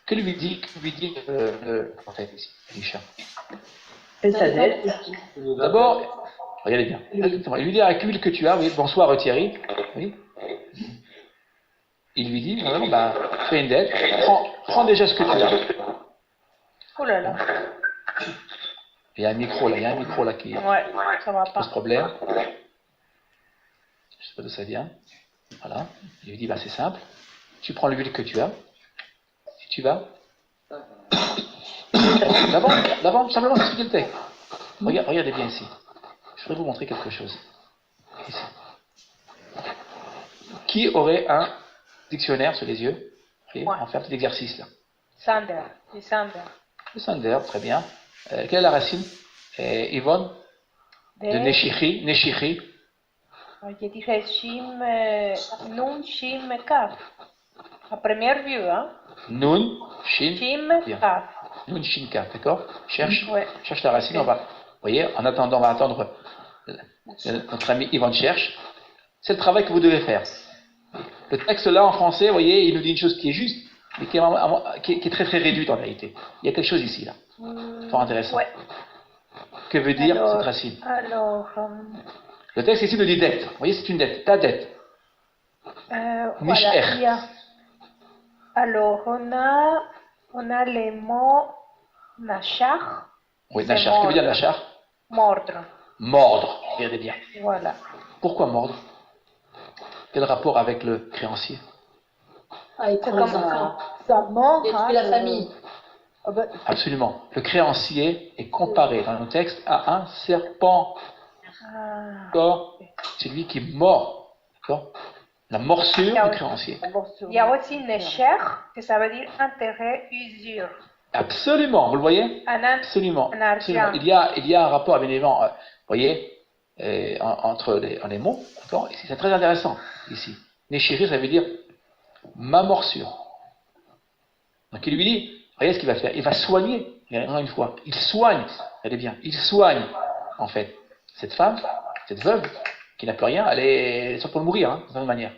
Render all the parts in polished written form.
Que lui dit le prophète ici, Elisha? Et sa dette. D'abord, regardez bien. Exactement. Il lui dit avec l'huile que tu as, oui, bonsoir Thierry. Oui. Il lui dit, normalement, bah, fais une dette, prends déjà ce que tu as. Oh là là. Il y a un micro là qui Ça va pose pas. problème. Je ne sais pas d'où ça vient. Voilà. Il lui dit, bah, c'est simple. Tu prends l'huile que tu as, et tu vas. D'abord, simplement expliquer le texte. Regardez bien ici. Je voudrais vous montrer quelque chose. Ici. Qui aurait un dictionnaire sur les yeux? Et on fait un petit exercice là. Sander. Le sander, très bien. Quelle est la racine, Yvonne? De Neshichi. Je dirais Shim, Nun, Shim, Kaf. À première vue, hein? Nun, Shin, Shim, Kaf. Nun, Shin, Kaf, d'accord? Cherche la racine, Okay. Vous voyez, en attendant, on va attendre notre ami Yvonne cherche. C'est le travail que vous devez faire. Le texte là, en français, vous voyez, il nous dit une chose qui est juste, mais qui est très très réduite en réalité. Il y a quelque chose ici, là. Fort intéressant. Ouais. Que veut dire cette racine? Le texte ici nous dit dette. Vous voyez, c'est une dette. Ta dette. Voilà. Alors, on a les mots Nashar. Oui, Nashar. Que veut dire Nashar? Mordre. Mordre. Regardez bien. Voilà. Pourquoi mordre? Quel rapport avec le créancier? Il prend sa mort. Détruit la famille. Absolument. Le créancier est comparé dans le texte à un serpent. D'accord? C'est lui qui mord. D'accord? La morsure du créancier. Il y a aussi Nesher, que ça veut dire intérêt, usure. Absolument, vous le voyez? Absolument. Il y a un rapport, bien évidemment, vous voyez, entre les mots. D'accord? Ici, c'est très intéressant. Ici, Neshiri, ça veut dire ma morsure. Donc il lui dit, regardez ce qu'il va faire. Il va soigner, encore une fois. Il soigne, regardez bien, il soigne, en fait, cette femme, cette veuve, qui n'a plus rien, elle est sur le point de mourir, hein, de toute manière.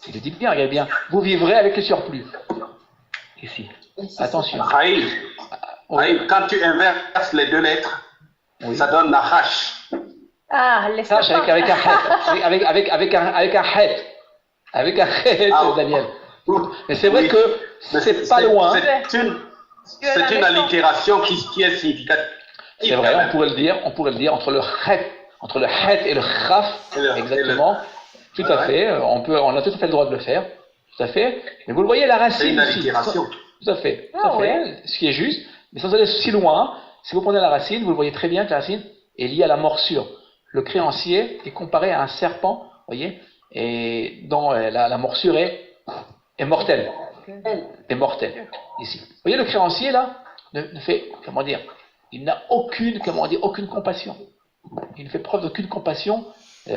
Il lui dit bien, regardez bien, vous vivrez avec le surplus. Ici. Attention. Raïl, quand tu inverses les deux lettres, ça donne Nahash. Ah, les Nahash avec un het. Avec un het. Avec un het, Daniel. Mais c'est vrai que c'est pas loin. C'est une allitération qui est significative. C'est vrai, on pourrait le dire entre le het et le khaf, exactement. Tout à fait, on a tout à fait le droit de le faire. Tout à fait. Mais vous le voyez, la racine. C'est une allitération. Tout à fait. Ce qui est juste. Mais sans aller si loin, si vous prenez la racine, vous le voyez très bien que la racine est liée à la morsure. Le créancier est comparé à un serpent, vous voyez, et dont la morsure est mortelle. Est mortelle, ici. Vous voyez, le créancier, là, ne fait, il n'a aucune compassion. Il ne fait preuve d'aucune compassion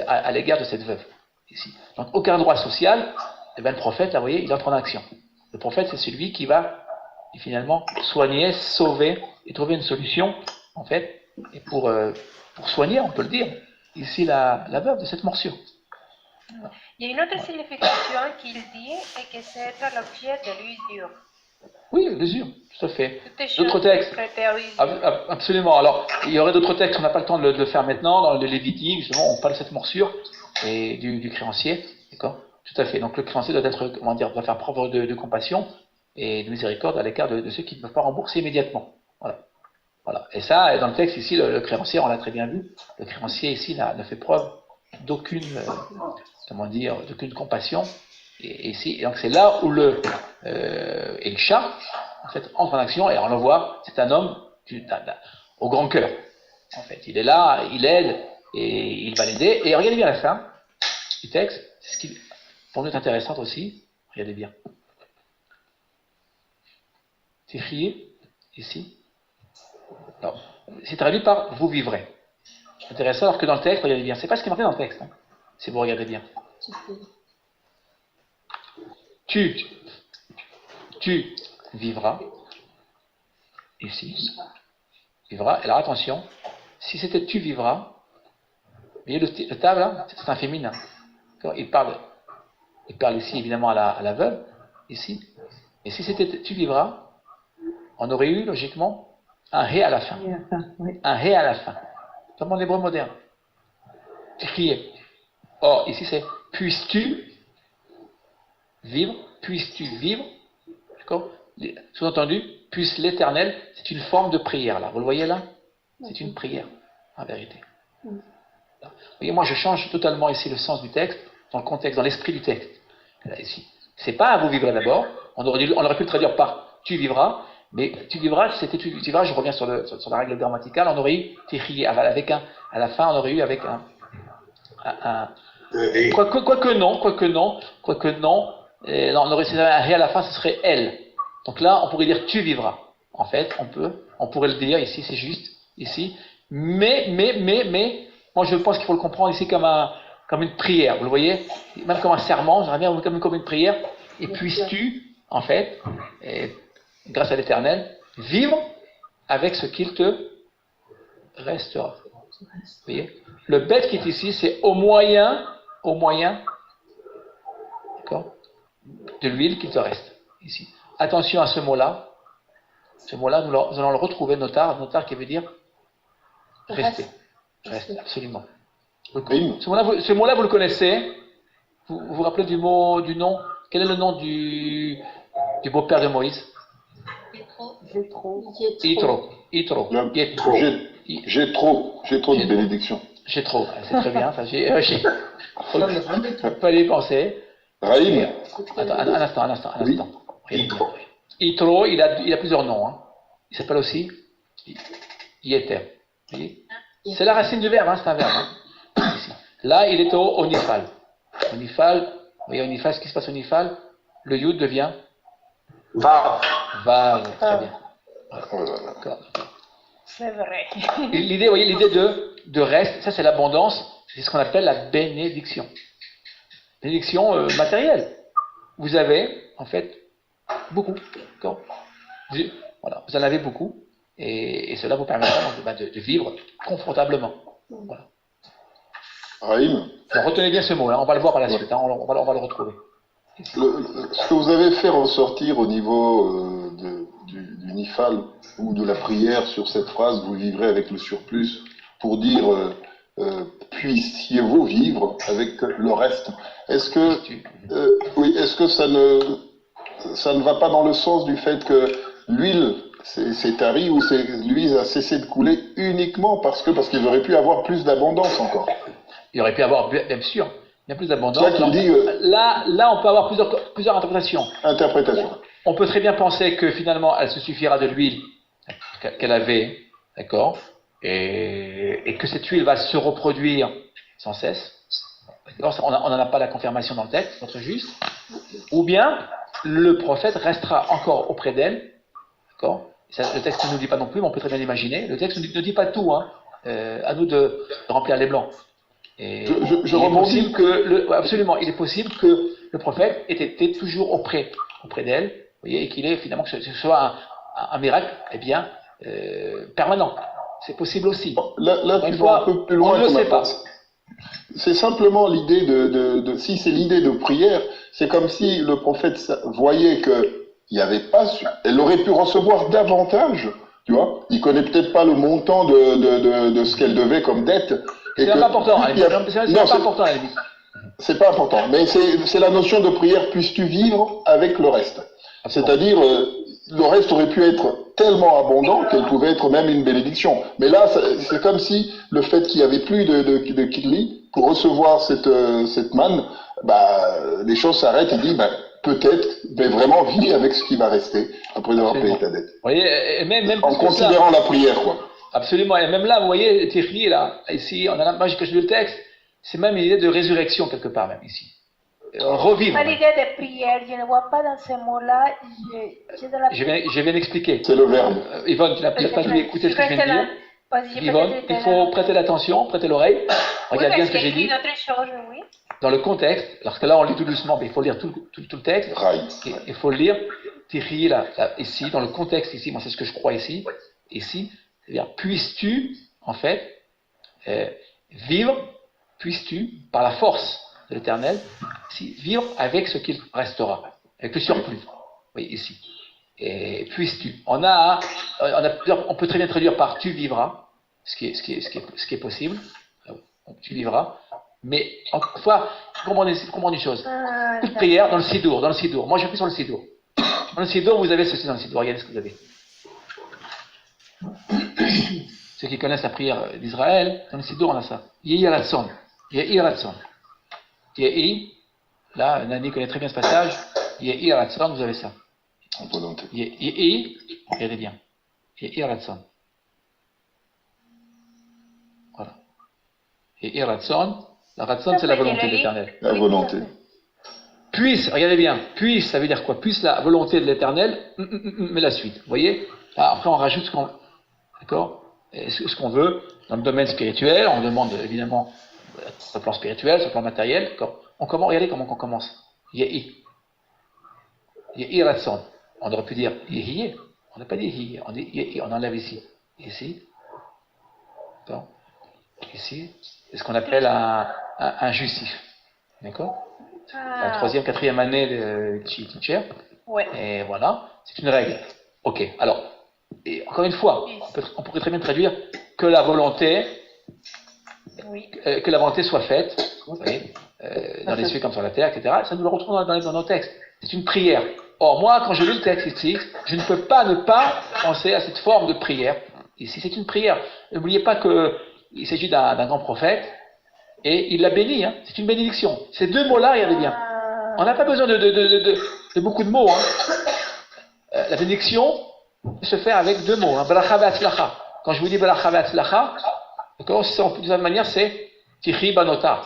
à l'égard de cette veuve, ici. Donc, aucun droit social. Et bien, le prophète, là, vous voyez, il entre en action. Le prophète, c'est celui qui va finalement soigner, sauver et trouver une solution, en fait, et pour soigner, on peut le dire, ici la veuve de cette morsure. Il y a une autre signification qu'il dit, et que c'est être l'objet de l'usure. Oui, l'usure, tout à fait. D'autres textes. Absolument. Alors, il y aurait d'autres textes, on n'a pas le temps de le faire maintenant, dans le Lévitique, justement, on parle de cette morsure et du créancier, d'accord? Tout à fait. Donc, le créancier doit être, doit faire preuve de compassion et de miséricorde à l'égard de ceux qui ne peuvent pas rembourser immédiatement. Voilà. Et ça, dans le texte ici, le créancier, on l'a très bien vu, le créancier ici ne fait preuve d'aucune compassion. Et ici, donc c'est là où Elisha, en fait, entre en action, et on le voit, c'est un homme au grand cœur. En fait, il est là, il aide, et il va l'aider. Et regardez bien la fin du texte, c'est ce qui, pour nous, est intéressant aussi. Regardez bien. C'est écrit ici. Alors, c'est traduit par vous vivrez. C'est intéressant, alors que dans le texte, regardez bien, c'est pas ce qui est marqué dans le texte, hein, si vous regardez bien. Tu vivras ici. Vivras. Alors attention, si c'était tu vivras, vous voyez le table là, c'est un féminin. Il parle ici évidemment à la veuve, ici. Et si c'était tu vivras, on aurait eu logiquement un hé à la fin. Un hé à la fin. Comme en hébreu moderne. Crier. Or, ici c'est puisses-tu vivre, puisses-tu vivre, d'accord? Sous-entendu, puisse l'Éternel, c'est une forme de prière là. Vous le voyez là? C'est une prière, en vérité. Vous voyez, moi je change totalement ici le sens du texte, dans le contexte, dans l'esprit du texte. Là, ici, c'est pas vous vivrez d'abord. On aurait pu le traduire par tu vivras, mais tu vivras, c'était tu vivras. Je reviens sur la règle grammaticale. On aurait eu avec un à la fin, on aurait eu avec un quoique non. Non, on aurait un ré à la fin, ce serait elle. Donc là, on pourrait dire tu vivras. En fait, on pourrait le dire ici, c'est juste ici. Mais, moi je pense qu'il faut le comprendre ici comme une prière. Vous le voyez, même comme un serment. J'aimerais bien comme une prière. Et puisses-tu, en fait, grâce à l'Éternel, vivre avec ce qu'il te restera. Vous voyez, le bête qui est ici, c'est au moyen, d'accord, de l'huile qui te reste ici. Attention à ce mot-là. Ce mot-là, nous allons le retrouver, notar qui veut dire rester. Reste, absolument. Ce mot-là, vous le connaissez. Vous vous rappelez du nom. Quel est le nom du beau-père de Moïse? Yitro. J'ai trop de bénédictions. J'ai trop, c'est très bien. Fallait y penser. Raïm. Attends, un instant. Oui. Yitro, il a plusieurs noms. Hein. Il s'appelle aussi Yeter. C'est la racine du verbe, hein, c'est un verbe. Hein. Ici. Là, il est au Onifal. Onifal, vous voyez Onifal, ce qui se passe au Onifal, le Yud devient Vav. Très bien. D'accord. C'est vrai. L'idée, vous voyez, l'idée de reste, ça c'est l'abondance, c'est ce qu'on appelle la bénédiction. Bénédiction matérielle. Vous avez, en fait, beaucoup. D'accord. Voilà, vous en avez beaucoup, et cela vous permettra de vivre confortablement. Voilà. Raïm. Retenez bien ce mot, hein, on va le voir par la suite, hein, on va le retrouver. Ce que vous avez fait ressortir au niveau du Nifal ou de la prière sur cette phrase, vous vivrez avec le surplus, pour dire puissiez-vous vivre avec le reste. Est-ce que ça ne va pas dans le sens du fait que l'huile c'est tari ou l'huile a cessé de couler uniquement parce qu'ils auraient pu avoir plus d'abondance encore? Il aurait pu avoir, bien sûr, bien plus d'abondance. Là, on peut avoir plusieurs interprétations. On peut très bien penser que finalement, elle se suffira de l'huile qu'elle avait, d'accord, et que cette huile va se reproduire sans cesse. On n'en a pas la confirmation dans le texte, notre juste. Ou bien, le prophète restera encore auprès d'elle, d'accord. Le texte ne nous dit pas non plus, mais on peut très bien l'imaginer. Le texte ne dit pas tout, hein. À nous de remplir les blancs. Et absolument, il est possible que le prophète ait été toujours auprès d'elle, vous voyez, et qu'il ait finalement que ce soit un miracle, permanent. C'est possible aussi. Là tu vas un peu plus loin. On ne le sait pas. C'est simplement l'idée si c'est l'idée de prière, c'est comme si le prophète voyait que il y avait pas, elle aurait pu recevoir davantage, tu vois. Il connaît peut-être pas le montant de ce qu'elle devait comme dette. C'est pas important, à la limite. C'est pas important, mais c'est la notion de prière, puisses-tu vivre avec le reste. C'est-à-dire, le reste aurait pu être tellement abondant qu'elle pouvait être même une bénédiction. Mais là, c'est comme si le fait qu'il n'y avait plus de kidli, pour recevoir cette manne, les choses s'arrêtent et dit, peut-être, mais vraiment vivre avec ce qui va rester après avoir payé ta dette. Vous voyez, même en considérant la prière, quoi. Absolument, et même là, vous voyez, Thierry, là, ici, moi j'ai lu le texte, c'est même une idée de résurrection quelque part, même ici. Revivre. L'idée de prière, je ne vois pas dans ces mots-là. Je viens d'expliquer. C'est le verbe. Yvonne, tu n'as pas dû écouter ce que je viens de dire. Yvonne, il faut prêter l'attention, prêter l'oreille. Regarde bien ce que j'ai dit. Dans le contexte, parce que là on lit tout doucement, mais il faut lire tout le texte. Il faut le lire. Thierry, là, ici, dans le contexte, ici, moi c'est ce que je crois ici. C'est-à-dire, puisses-tu, en fait, vivre, puisses-tu, par la force de l'Éternel, vivre avec ce qu'il restera, avec le surplus. Vous Oui, ici. Et puisses-tu. On peut très bien traduire par tu vivras, ce qui est possible. Tu vivras. Mais encore une fois, comprendre une chose. Toute prière dans le Sidour. Moi, j'appuie sur le Sidour. Dans le Sidour, vous avez ceci dans le Sidour. Regardez ce que vous avez. Ceux qui connaissent la prière d'Israël, dans le Sidour, on a ça. Yehi Ratson. Yehi Ratson. Yehi, là, Nani connaît très bien ce passage. Yehi Ratson, vous avez ça. En volonté. Yehi, regardez bien. Yehi Ratson. Voilà. Yehi Ratson. La Ratson, c'est la volonté de l'Éternel. La volonté. Puisse, regardez bien, puisse, ça veut dire quoi? Puisse la volonté de l'Éternel, mais la suite. Vous voyez? Après, on rajoute ce qu'on, d'accord? Ce qu'on veut dans le domaine spirituel. On demande évidemment sur le plan spirituel, sur le plan matériel. Regardez comment on commence. Yehi. Yehi Ratson. On aurait pu dire Yehi. On n'a pas dit Yehi. On dit Yehi. On enlève ici. Ici. Bon. Ici. C'est ce qu'on appelle un justif. D'accord? La troisième, quatrième année de teacher. Ouais. Et voilà. C'est une règle. Ok. Alors, et encore une fois, on pourrait très bien traduire que la volonté, que la volonté soit faite, vous voyez, dans les cieux comme sur la terre, etc. Ça nous le retrouve dans nos textes. C'est une prière. Or, moi, quand je lis le texte ici, je ne peux pas ne pas penser à cette forme de prière. Ici, c'est une prière. N'oubliez pas qu'il s'agit d'un grand prophète et il l'a béni. Hein. C'est une bénédiction. Ces deux mots-là, regardez bien. On n'a pas besoin de beaucoup de mots. Hein. La bénédiction se fait avec deux mots. Hein. Baracha ve'atzlacha. Quand je vous dis baracha ve'atzlacha, d'accord, de la manière, c'est tichi banota.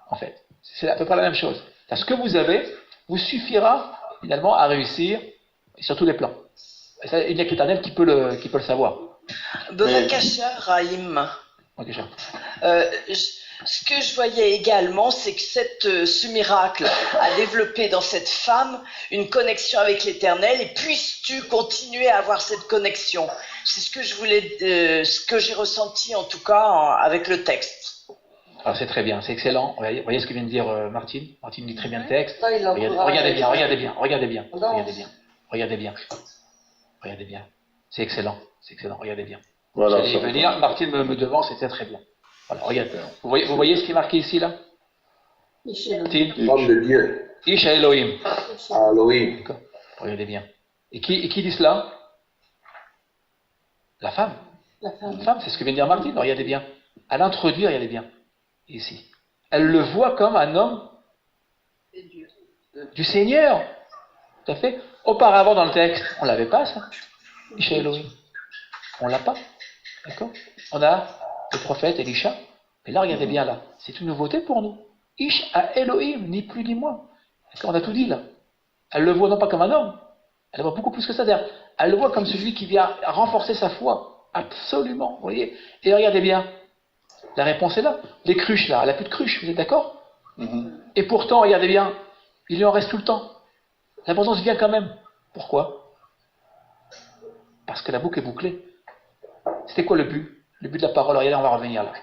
En fait, c'est à peu près la même chose. Ce que vous avez vous suffira finalement à réussir sur tous les plans. Et ça, il n'y a que l'Éternel qui peut le savoir. Bevakasha Raïm. Ce que je voyais également, c'est que ce miracle a développé dans cette femme une connexion avec l'Éternel, et puisses-tu continuer à avoir cette connexion. C'est ce que je voulais, ce que j'ai ressenti en tout cas avec le texte. Alors c'est très bien, c'est excellent. Vous voyez ce que vient de dire Martine. Martine dit très bien le texte. Regardez bien. C'est excellent, regardez bien. Voilà, J'allais venir, Martine me devance, c'était très bien. Voilà, regardez. Vous voyez ce qui est marqué ici, là? Homme de Dieu. Ish Elohim. Elohim. D'accord. Regardez bien. Et qui dit cela? La femme. La femme, c'est ce que vient de dire Martine. Regardez bien. Elle introduit, regardez bien. Ici. Elle le voit comme un homme du Seigneur. Tout à fait. Auparavant, dans le texte, on ne l'avait pas, ça. Ish Elohim. On ne l'a pas. D'accord? On a le prophète Elisha. Mais là, regardez bien là. C'est une nouveauté pour nous. Ish à Elohim, ni plus ni moins. D'accord? On a tout dit là. Elle le voit non pas comme un homme. Elle le voit beaucoup plus que ça. C'est-à-dire, elle le voit comme celui qui vient renforcer sa foi. Absolument. Vous voyez? Et regardez bien. La réponse est là. Les cruches là. Elle n'a plus de cruches. Vous êtes d'accord? Et pourtant, regardez bien. Il lui en reste tout le temps. L'abondance vient quand même. Pourquoi? Parce que la boucle est bouclée. C'était quoi le but? Le but de la parole, regardez, on va revenir là.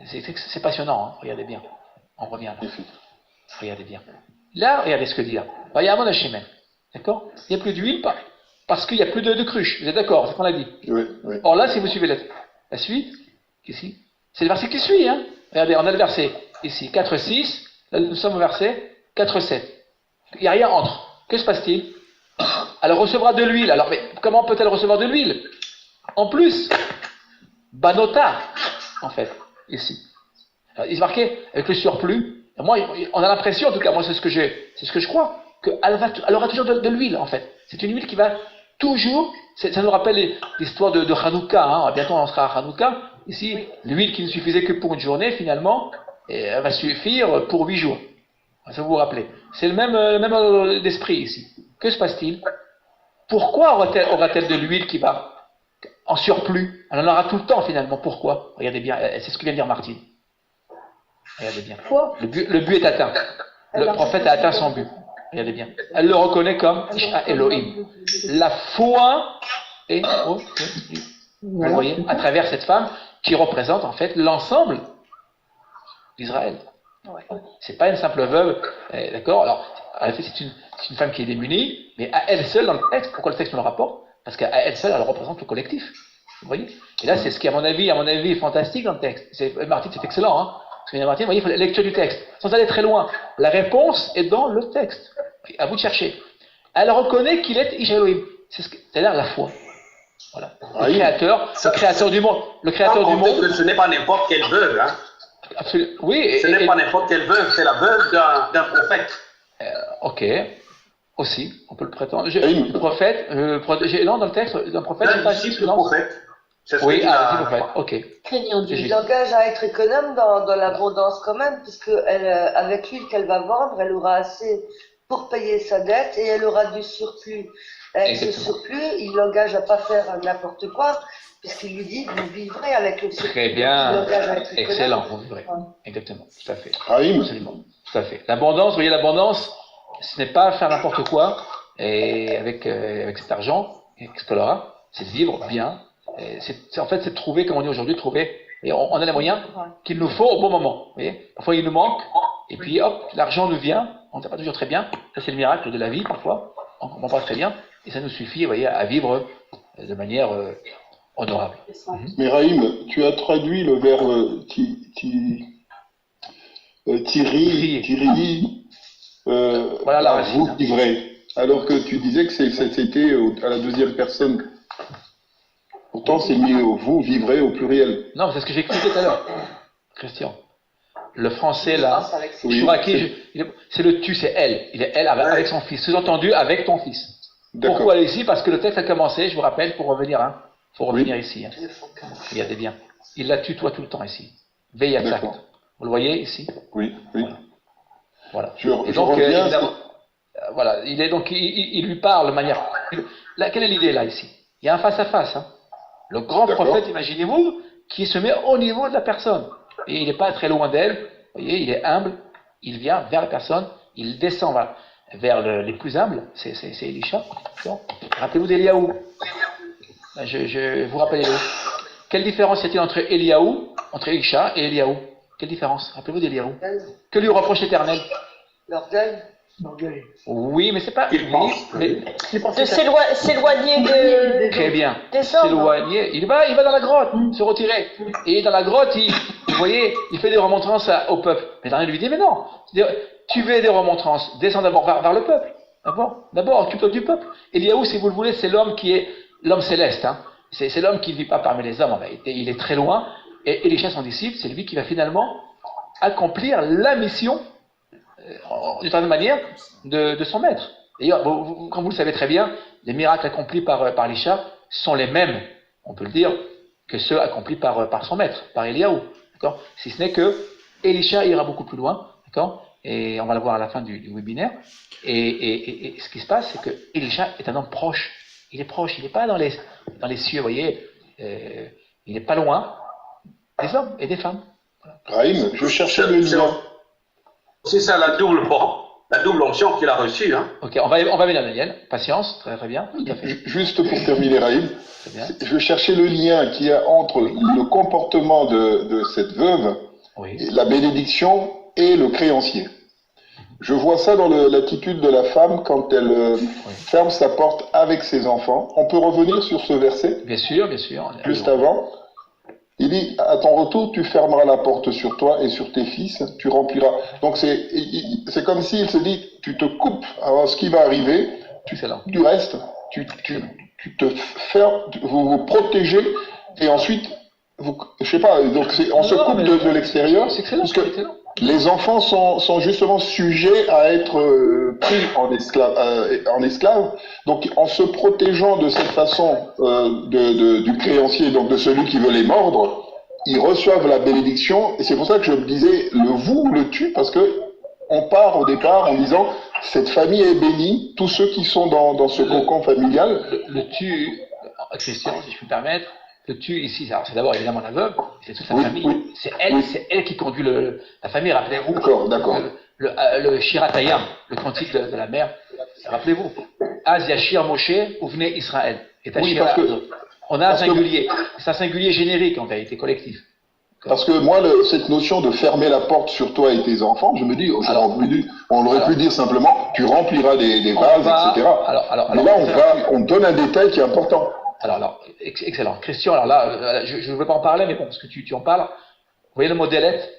C'est passionnant, hein. Regardez bien. On revient là. Regardez bien. Là, regardez ce que dit là. Vayamon Hashemen. D'accord? Il n'y a plus d'huile, parce qu'il n'y a plus de cruche. Vous êtes d'accord? C'est ce qu'on a dit. Oui. Or là, si vous suivez la suite, ici, c'est le verset qui suit. Hein. Regardez, on a le verset ici, 4-6. Là, nous sommes au verset 4-7. Il n'y a rien entre. Que se passe-t-il? Elle recevra de l'huile. Alors, mais comment peut-elle recevoir de l'huile? En plus, Banota, en fait, ici. Alors, il est marqué avec le surplus. Moi, on a l'impression, en tout cas, moi, c'est ce que je crois, qu'elle aura toujours de l'huile, en fait. C'est une huile qui va toujours. Ça nous rappelle l'histoire de Hanouka. Hein. Bientôt, on sera à Hanouka. Ici, l'huile qui ne suffisait que pour une journée, finalement, elle va suffire pour 8 jours. Ça vous rappelez. C'est le même ordre d'esprit ici. Que se passe-t-il? Pourquoi aura-t-elle de l'huile qui va en surplus? Elle en aura tout le temps finalement. Pourquoi? Regardez bien, c'est ce que vient de dire Martine. Regardez bien. Le but est atteint. Le prophète a atteint son but. Regardez bien. Elle le reconnaît comme Elohim. La foi est, vous voyez, à travers cette femme qui représente en fait l'ensemble d'Israël. C'est pas une simple veuve, d'accord? Alors, en fait, c'est une femme qui est démunie, mais à elle seule dans le texte. Pourquoi le texte me le rapporte? Parce qu'à elle seule, elle représente le collectif. Vous voyez? Et là, c'est ce qui, à mon avis, est fantastique dans le texte. Martin, c'est excellent, hein? Parce que Martin, vous voyez, il faut la lecture du texte. Sans aller très loin. La réponse est dans le texte. À vous de chercher. Elle reconnaît qu'il est Ish Elohim. C'est-à-dire la foi. Voilà. Le créateur du monde. Le créateur du monde. Que ce n'est pas n'importe quelle veuve, hein? Absolument. Oui. Ce n'est pas n'importe quelle veuve, c'est la veuve d'un prophète. Ok. Aussi, on peut le prétendre. Le prophète, non, dans le texte, d'un prophète, c'est pas le prophète. Oui, c'est prophète. Ok. Craignant Dieu. Il l'engage à être économe dans l'abondance quand même, puisque avec l'huile qu'elle va vendre, elle aura assez pour payer sa dette et elle aura du surplus. Avec ce surplus, il l'engage à pas faire n'importe quoi, puisqu'il lui dit vous vivrez avec le surplus. Très bien. Excellent, vous vivrez. Exactement, tout à fait. Absolument. Tout à fait. L'abondance, vous voyez, l'abondance, ce n'est pas faire n'importe quoi et avec cet argent, ce qu'on aura, c'est de vivre bien. En fait, c'est de trouver, comme on dit aujourd'hui, et on a les moyens qu'il nous faut au bon moment. Vous voyez, parfois il nous manque, et puis hop, l'argent nous vient, on ne sait pas toujours très bien. Ça, c'est le miracle de la vie, parfois. On ne comprend pas très bien, et ça nous suffit, vous voyez, à vivre de manière honorable. Mais Raïm, tu as traduit le verbe tiri, voilà la racine. Vous vivrez, alors que tu disais que c'était à la deuxième personne. Pourtant, c'est mis au vous vivrez au pluriel. Non, c'est ce que j'ai expliqué tout à l'heure, Christian. Le français, là, c'est le tu, c'est elle. Il est elle avec son fils. Sous-entendu, avec ton fils. Pourquoi elle est ici? Parce que le texte a commencé, je vous rappelle, pour revenir, faut revenir ici. Hein. Regardez bien. Il la tutoie tout le temps ici. Veillatakt. Vous le voyez ici? Oui. Voilà. Je reviens. Voilà. Il lui parle de manière. Quelle est l'idée là ici? Il y a un face-à-face. Hein. Le grand prophète, imaginez-vous, qui se met au niveau de la personne. Et il n'est pas très loin d'elle. Vous voyez, il est humble. Il vient vers la personne. Il descend vers les plus humbles. C'est Elisha. Rappelez-vous d'Eliaou. Je vous rappelle Eliaou. Quelle différence y a-t-il entre Elisha et Eliaou? Quelle différence? Rappelez-vous d'Eliaou. Que lui reproche l'Éternel? L'orgueil. Oui, mais c'est pas. De s'éloigner de. Très bien. Descendre. S'éloigner. Il va dans la grotte, se retirer. Et dans la grotte, vous voyez, il fait des remontrances au peuple. Mais l'Éternel lui dit, mais non. Tu fais des remontrances. Descends d'abord vers le peuple. D'abord, occupe-toi du peuple. Eliaou, si vous le voulez, c'est l'homme qui est l'homme céleste. Hein. C'est l'homme qui ne vit pas parmi les hommes en réalité. Il est très loin. Et Elisha, son disciple, c'est lui qui va finalement accomplir la mission d'une certaine manière, de son maître. D'ailleurs, comme vous le savez très bien, les miracles accomplis par Elisha sont les mêmes, on peut le dire, que ceux accomplis par son maître, par Eliaou. D'accord? Si ce n'est que Elisha ira beaucoup plus loin, d'accord? Et on va le voir à la fin du webinaire. Et ce qui se passe, c'est que Elisha est un homme proche. Il est proche, il n'est pas dans les cieux, vous voyez. Il n'est pas loin des hommes et des femmes. Voilà. Raïm, je cherchais le lien. C'est ça la double onction qu'il a reçue. Hein. Ok, on va venir Daniel. Patience, très très bien. Tout à fait. Juste pour terminer, Raïm, je cherchais le lien qu'il y a entre le comportement de cette veuve, la bénédiction et le créancier. Je vois ça dans l'attitude de la femme quand elle ferme sa porte avec ses enfants. On peut revenir sur ce verset? Bien sûr. Juste avant. Il dit, à ton retour, tu fermeras la porte sur toi et sur tes fils, tu rempliras. Donc c'est comme s'il se dit, tu te coupes à ce qui va arriver, du reste, tu te fermes, vous vous protégez, et ensuite, je sais pas, donc on se coupe de l'extérieur, parce que les enfants sont justement sujets à être pris en esclaves. Donc, en se protégeant de cette façon du créancier, donc de celui qui veut les mordre, ils reçoivent la bénédiction. Et c'est pour ça que je me disais le vous, le tu, parce que on part au départ en disant cette famille est bénie, tous ceux qui sont dans ce cocon familial. Le tu, Christian, si je peux me permettre. Le tu ici, c'est d'abord évidemment la veuve, c'est toute sa famille. Oui. C'est elle qui conduit la famille. Rappelez-vous. D'accord. Le Shiratayam, le cantique de la mère. Rappelez-vous. Az Yashir Moshe, Ouvnei Israël. Oui, parce que on a un singulier. C'est un singulier générique en vérité, collectif. Parce que moi, cette notion de fermer la porte sur toi et tes enfants, je me dis, on aurait pu dire simplement, tu rempliras des vases, etc. Mais là, on donne un détail qui est important. Alors, excellent. Christian, alors là, je ne veux pas en parler, mais bon, parce que tu en parles. Vous voyez le mot délette?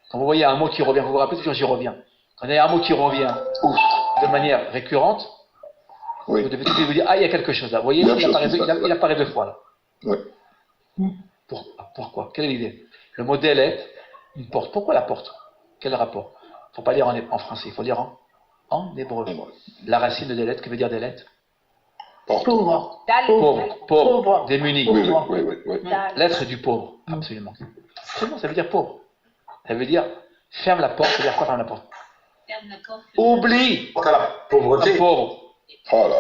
Quand vous voyez un mot qui revient, vous vous rappelez toujours j'y reviens. Quand il y a un mot qui revient de manière récurrente, vous devez vous dire, il y a quelque chose là. Vous voyez, il apparaît 2 fois là. Oui. Pourquoi? Quelle est l'idée? Le mot délette, une porte. Pourquoi la porte? Quel rapport? Il ne faut pas lire en français, il faut lire en hébreu. La racine de délette, que veut dire délette? Pauvre. Pauvre, démuni. Oui. L'être du pauvre, absolument. Absolument, ça veut dire pauvre. Ça veut dire ferme la porte, ça veut dire quoi ferme la porte? Oublie La pauvreté. le pauvre. Oh là,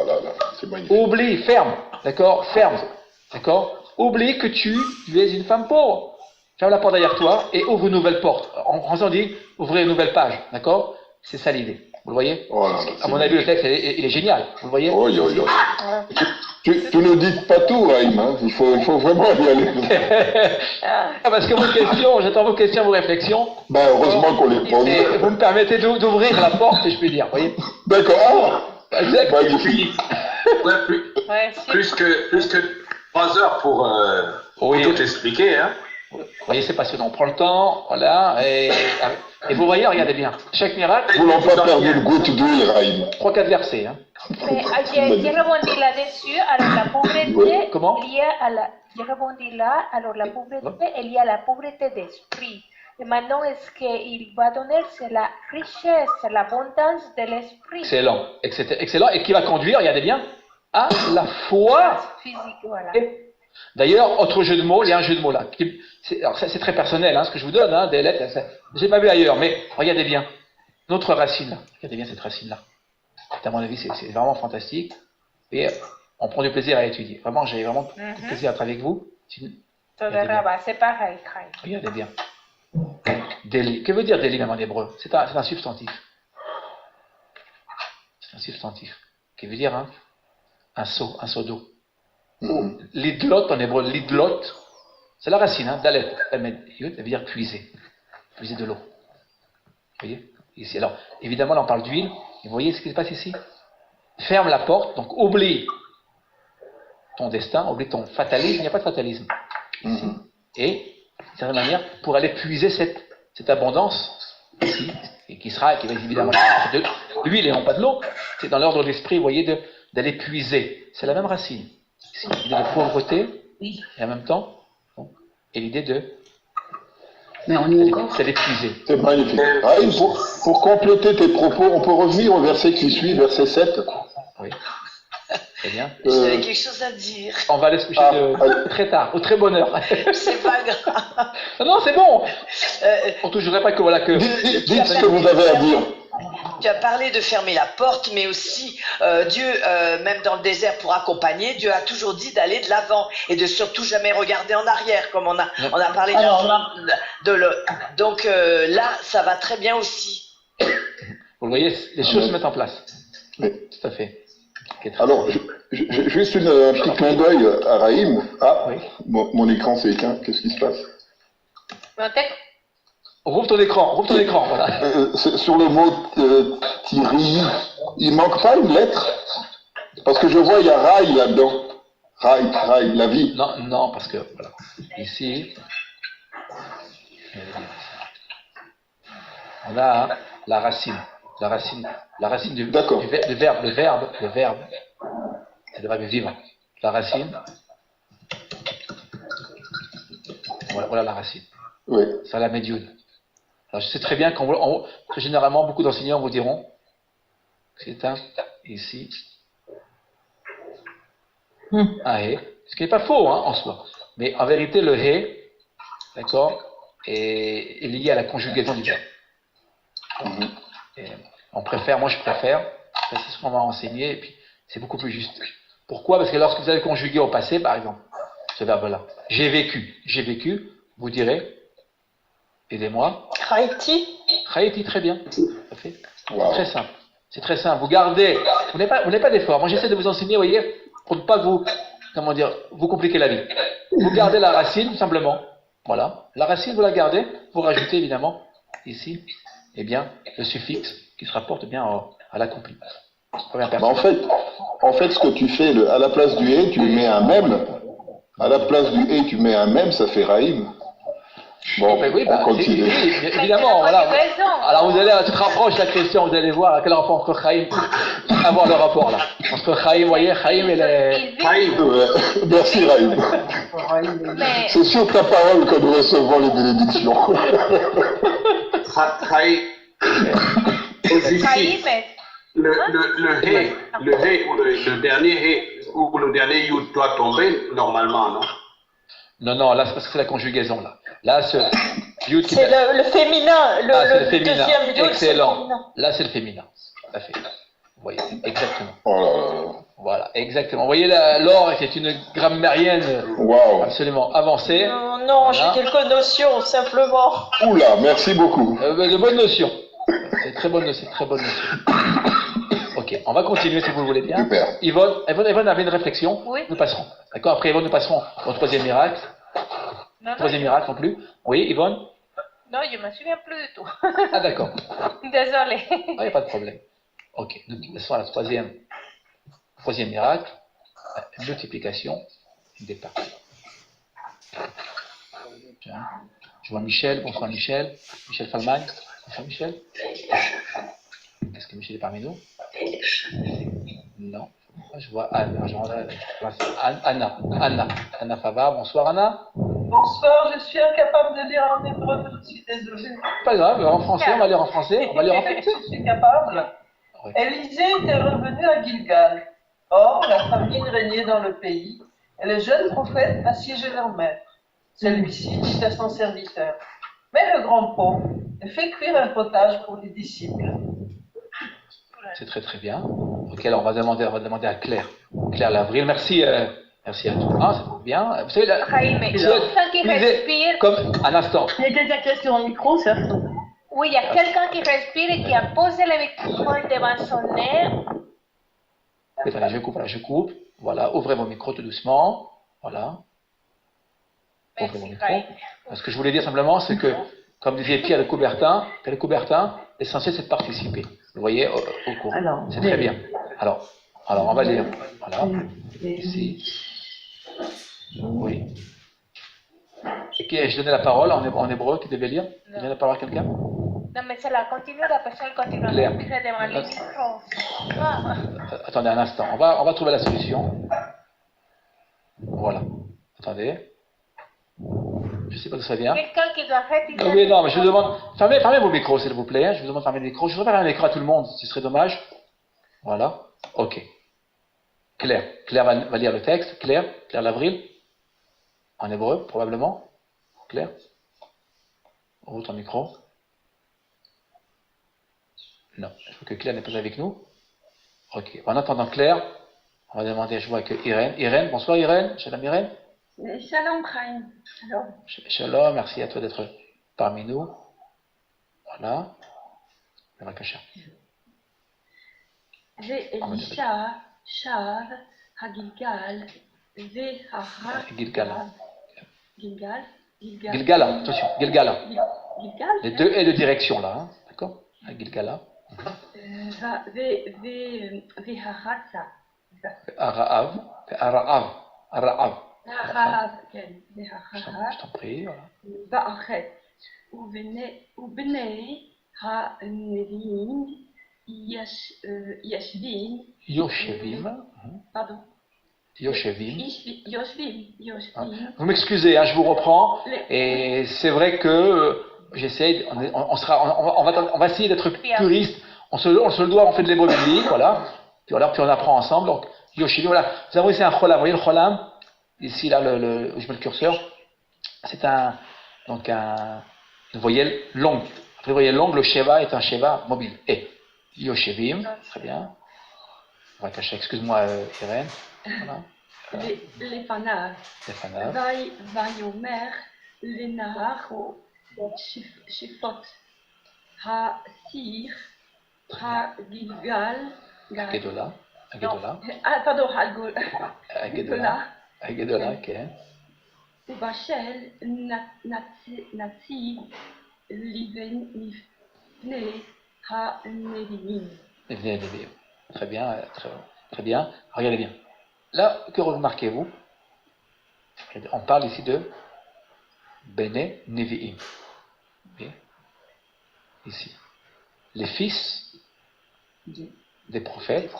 c'est magnifique. Oublie, ferme, d'accord? Ferme, d'accord? Oublie que tu es une femme pauvre. Ferme la porte derrière toi et ouvre une nouvelle porte. En français, on dit ouvrez une nouvelle page, d'accord? C'est ça l'idée. Vous le voyez? À mon avis, le texte, il est génial. Vous le voyez? Tu ne dis pas tout, Raïm. Hein. Il faut vraiment y aller. Parce que j'attends vos questions, vos réflexions. Heureusement qu'on les pose. Et vous me permettez d'ouvrir la porte, si je puis dire. Vous voyez? D'accord. Exact. Plus que 3 heures pour tout expliquer. Hein. Vous voyez, c'est passionnant. On prend le temps, voilà, et vous voyez, regardez bien. Chaque miracle. Vous n'avez pas perdu le goût d'huile, Raïm. 3-4 versets. Hein. Mais je rebondis là-dessus. Alors, la pauvreté Comment? liée à la. Je rebondis là. Alors, la pauvreté est liée à la pauvreté d'esprit. Et maintenant, ce qu'il va donner, c'est la richesse, l'abondance de l'esprit. Excellent. Et qui va conduire, regardez bien, à la foi. Physique, voilà. D'ailleurs, autre jeu de mots, il y a un jeu de mots là. Alors, c'est très personnel, hein, ce que je vous donne, hein, des lettres. Je n'ai pas vu ailleurs, mais regardez bien. Notre racine là. Regardez bien cette racine-là. À mon avis, c'est vraiment fantastique. Et on prend du plaisir à étudier. Vraiment, j'ai vraiment du plaisir à être avec vous. C'est pareil. Regardez bien. Délit. Que veut dire délit même en hébreu? C'est un substantif. C'est un substantif. Qui veut dire un seau d'eau. L'idlot en hébreu, l'idlot, c'est la racine, dalet, ça veut dire puiser de l'eau. Vous voyez? Ici, alors, évidemment, là on parle d'huile, et vous voyez ce qui se passe ici? Ferme la porte, donc oublie ton destin, oublie ton fatalisme, il n'y a pas de fatalisme. Ici. Et, d'une certaine manière, pour aller puiser cette abondance ici, et qui va évidemment de l'huile et non pas de l'eau, c'est dans l'ordre de l'esprit, vous voyez, d'aller puiser. C'est la même racine. Ici, l'idée de pauvreté, et en même temps, et l'idée de. Mais on y est encore. C'est d'épuiser. C'est magnifique. Raïm, pour compléter tes propos, on peut revenir au verset qui suit, verset 7. Oui. Très bien. J'avais quelque chose à dire. On va aller se coucher très tard, au très bonne heure. C'est pas grave. Non, c'est bon. On ne toucherait pas que voilà que. Dites ce que vous avez à dire. Tu as parlé de fermer la porte, mais aussi Dieu, même dans le désert pour accompagner, Dieu a toujours dit d'aller de l'avant et de surtout jamais regarder en arrière, comme on a parlé donc là, ça va très bien aussi. Vous voyez, les choses se mettent en place. Oui. Tout à fait. Alors, juste un petit clin d'œil à Raïm. Oui. Mon écran s'est éteint. Qu'est-ce qui se passe? Rouvre ton écran, voilà. Sur le mot Thierry, il manque pas une lettre? Parce que je vois, il y a Raï là-dedans. Raï, la vie. Non, parce que, voilà. Ici, on a la racine. La racine du verbe. Le verbe, c'est le verbe vivant. La racine. Voilà la racine. Oui. C'est la médiune. Alors je sais très bien que généralement beaucoup d'enseignants vous diront c'est un ici un hé, ce qui n'est pas faux en soi, mais en vérité le hé, d'accord, est lié à la conjugaison du verbe. Et moi je préfère, c'est ce qu'on va enseigner et puis c'est beaucoup plus juste. Pourquoi? Parce que lorsque vous avez conjugué au passé par exemple, ce verbe-là, j'ai vécu, vous direz, aidez-moi. Chaïti, très bien. Parfait. Wow. Très simple. C'est très simple. Vous gardez. Vous n'avez pas d'effort. Moi, j'essaie de vous enseigner, vous voyez, pour ne pas vous compliquer la vie. Vous gardez la racine, tout simplement. Voilà. La racine, vous la gardez, vous rajoutez évidemment ici, eh bien, le suffixe qui se rapporte bien à l'accompli. Bah, en fait, ce que tu fais, à la place du et, tu mets un même. À la place du et, tu mets un même, ça fait raïm. Bon, oui, on continue. Oui, évidemment, voilà. Alors vous allez, tu te rapproches la question, vous allez voir quel rapport entre Chaim, avoir le rapport là. Entre Chaim, vous voyez, Chaim et les... Ouais. Merci Raïm. C'est sur ta parole que nous recevons les bénédictions. Chaim, le hé ou le dernier hé ou le dernier yud doit tomber normalement, non? Non, là c'est parce que c'est la conjugaison là. Là, ce yud qui... C'est le féminin, le deuxième yud. Excellent. Là c'est le féminin. Tout à fait. Vous voyez, exactement. Voilà, exactement. Vous voyez, Laure était une grammairienne absolument avancée. Non, j'ai quelques notions, simplement. Oula, merci beaucoup. De bonnes notions. C'est très bonne notion, Ok, on va continuer si vous le voulez bien. Super. Yvonne avait une réflexion. Oui. Nous passerons. D'accord. Après Yvonne, nous passerons au troisième miracle. Troisième miracle non plus. Oui, Yvonne. Non, je me souviens plus du tout. Ah d'accord. Désolée. Il n'y a pas de problème. Ok, nous passons à la troisième miracle, la multiplication des pains. Tiens, je vois Michel, bonsoir Michel Falman, bonsoir Michel. Est-ce que Michel est parmi nous? Non. Je vois Anna Favard, bonsoir Anna. Bonsoir, je suis incapable de lire en hébreu, je suis désolée. Pas grave, en français, on va lire en français. Je suis capable. Oui. Élisée était revenu à Gilgal. Or, la famine régnait dans le pays, et le jeune prophète assiégeait leur maître. Celui-ci dit à son serviteur: mets le grand pot et fais cuire un potage pour les disciples. C'est très très bien. Ok, alors on va demander à Claire. Claire Lavril, merci à toi. C'est bien. Vous savez, comme un instant. Il y a quelqu'un qui est sur le micro, ça. Oui, il y a quelqu'un qui respire et qui a posé le microphone devant son nez. Attendez, je coupe. Voilà, ouvrez vos micros tout doucement. Voilà. Ouvrez vos micros. Ce que je voulais dire simplement, c'est que, comme disait Pierre de Coubertin, l'essentiel c'est de participer. Vous voyez, au cours. C'est très bien. Alors, on va lire. Voilà. Ici. Oui. Et je donnais la parole en hébreu qui devait lire. Je donne la parole à quelqu'un? Non, mais c'est la personne continue à écrire devant le micro. Attendez un instant, on va trouver la solution. Voilà. Attendez. Je ne sais pas d'où ça vient. Quelqu'un qui doit retirer. Oui, non, mais je vous demande. Fermez vos micros, s'il vous plaît. Je vous demande de fermer les micros. Je ne voudrais pas fermer l'écran à tout le monde, ce serait dommage. Voilà. Ok. Claire va lire le texte. Claire Lavril. En hébreu, probablement. Claire. Ouvre ton micro. Non, je vois que Claire n'est pas avec nous. Ok. En attendant Claire, on va demander, je vois que Irène. Bonsoir Irène. Shalom Irène. Shalom Chaim. Shalom, merci à toi d'être parmi nous. Voilà. Bavakasha. Ve'elisha shav hagilgal ve'hara. Gilgala, attention, Gilgala. Les deux et de direction là, hein. D'accord? Gilgala. Ara'av. Je t'en prie, voilà. Yoshevim. Vous m'excusez, je vous reprends. Et c'est vrai que j'essaie, on va essayer d'être puriste. On se le doit, on fait de l'hébreu biblique, voilà. Puis on apprend ensemble. Donc, Yoshevim, voilà. Vous avez ici un cholam. Vous voyez le cholam? Ici, là, où je mets le curseur. C'est une voyelle longue. Après, une voyelle longue, le sheva est un sheva mobile. Et Yoshevim, très bien. On va cacher, excuse-moi, Irène. Voilà. Lefanav. Vayomer lenahacho shifot ha-sir ha-gilgal. Agedola. Ah, pardon, Agedola, ok. Ubachel Natsi Liven Nifne Ha Nevinim. Très bien, très bien. Regardez bien. Là, que remarquez-vous? On parle ici de Bene Nevi'im. Ici. Les fils des prophètes.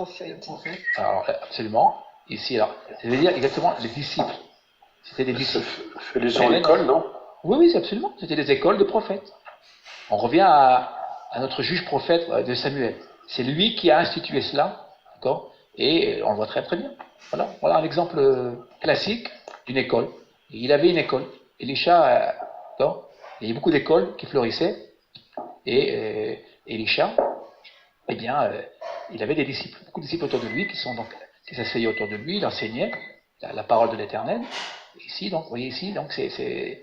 Alors, absolument. Ici, alors, ça veut dire exactement les disciples. C'était des disciples. C'est les gens d'école, non? Oui, c'est absolument. C'était des écoles de prophètes. On revient à notre juge prophète de Samuel. C'est lui qui a institué cela, d'accord? Et on le voit très très bien. Voilà un exemple classique d'une école. Il avait une école. Elisha, d'accord? Il y avait beaucoup d'écoles qui fleurissaient. Et Elisha, eh bien, il avait des disciples, beaucoup de disciples autour de lui qui s'asseyaient autour de lui, il enseignait la parole de l'Éternel. Ici, donc, vous voyez ici, donc c'est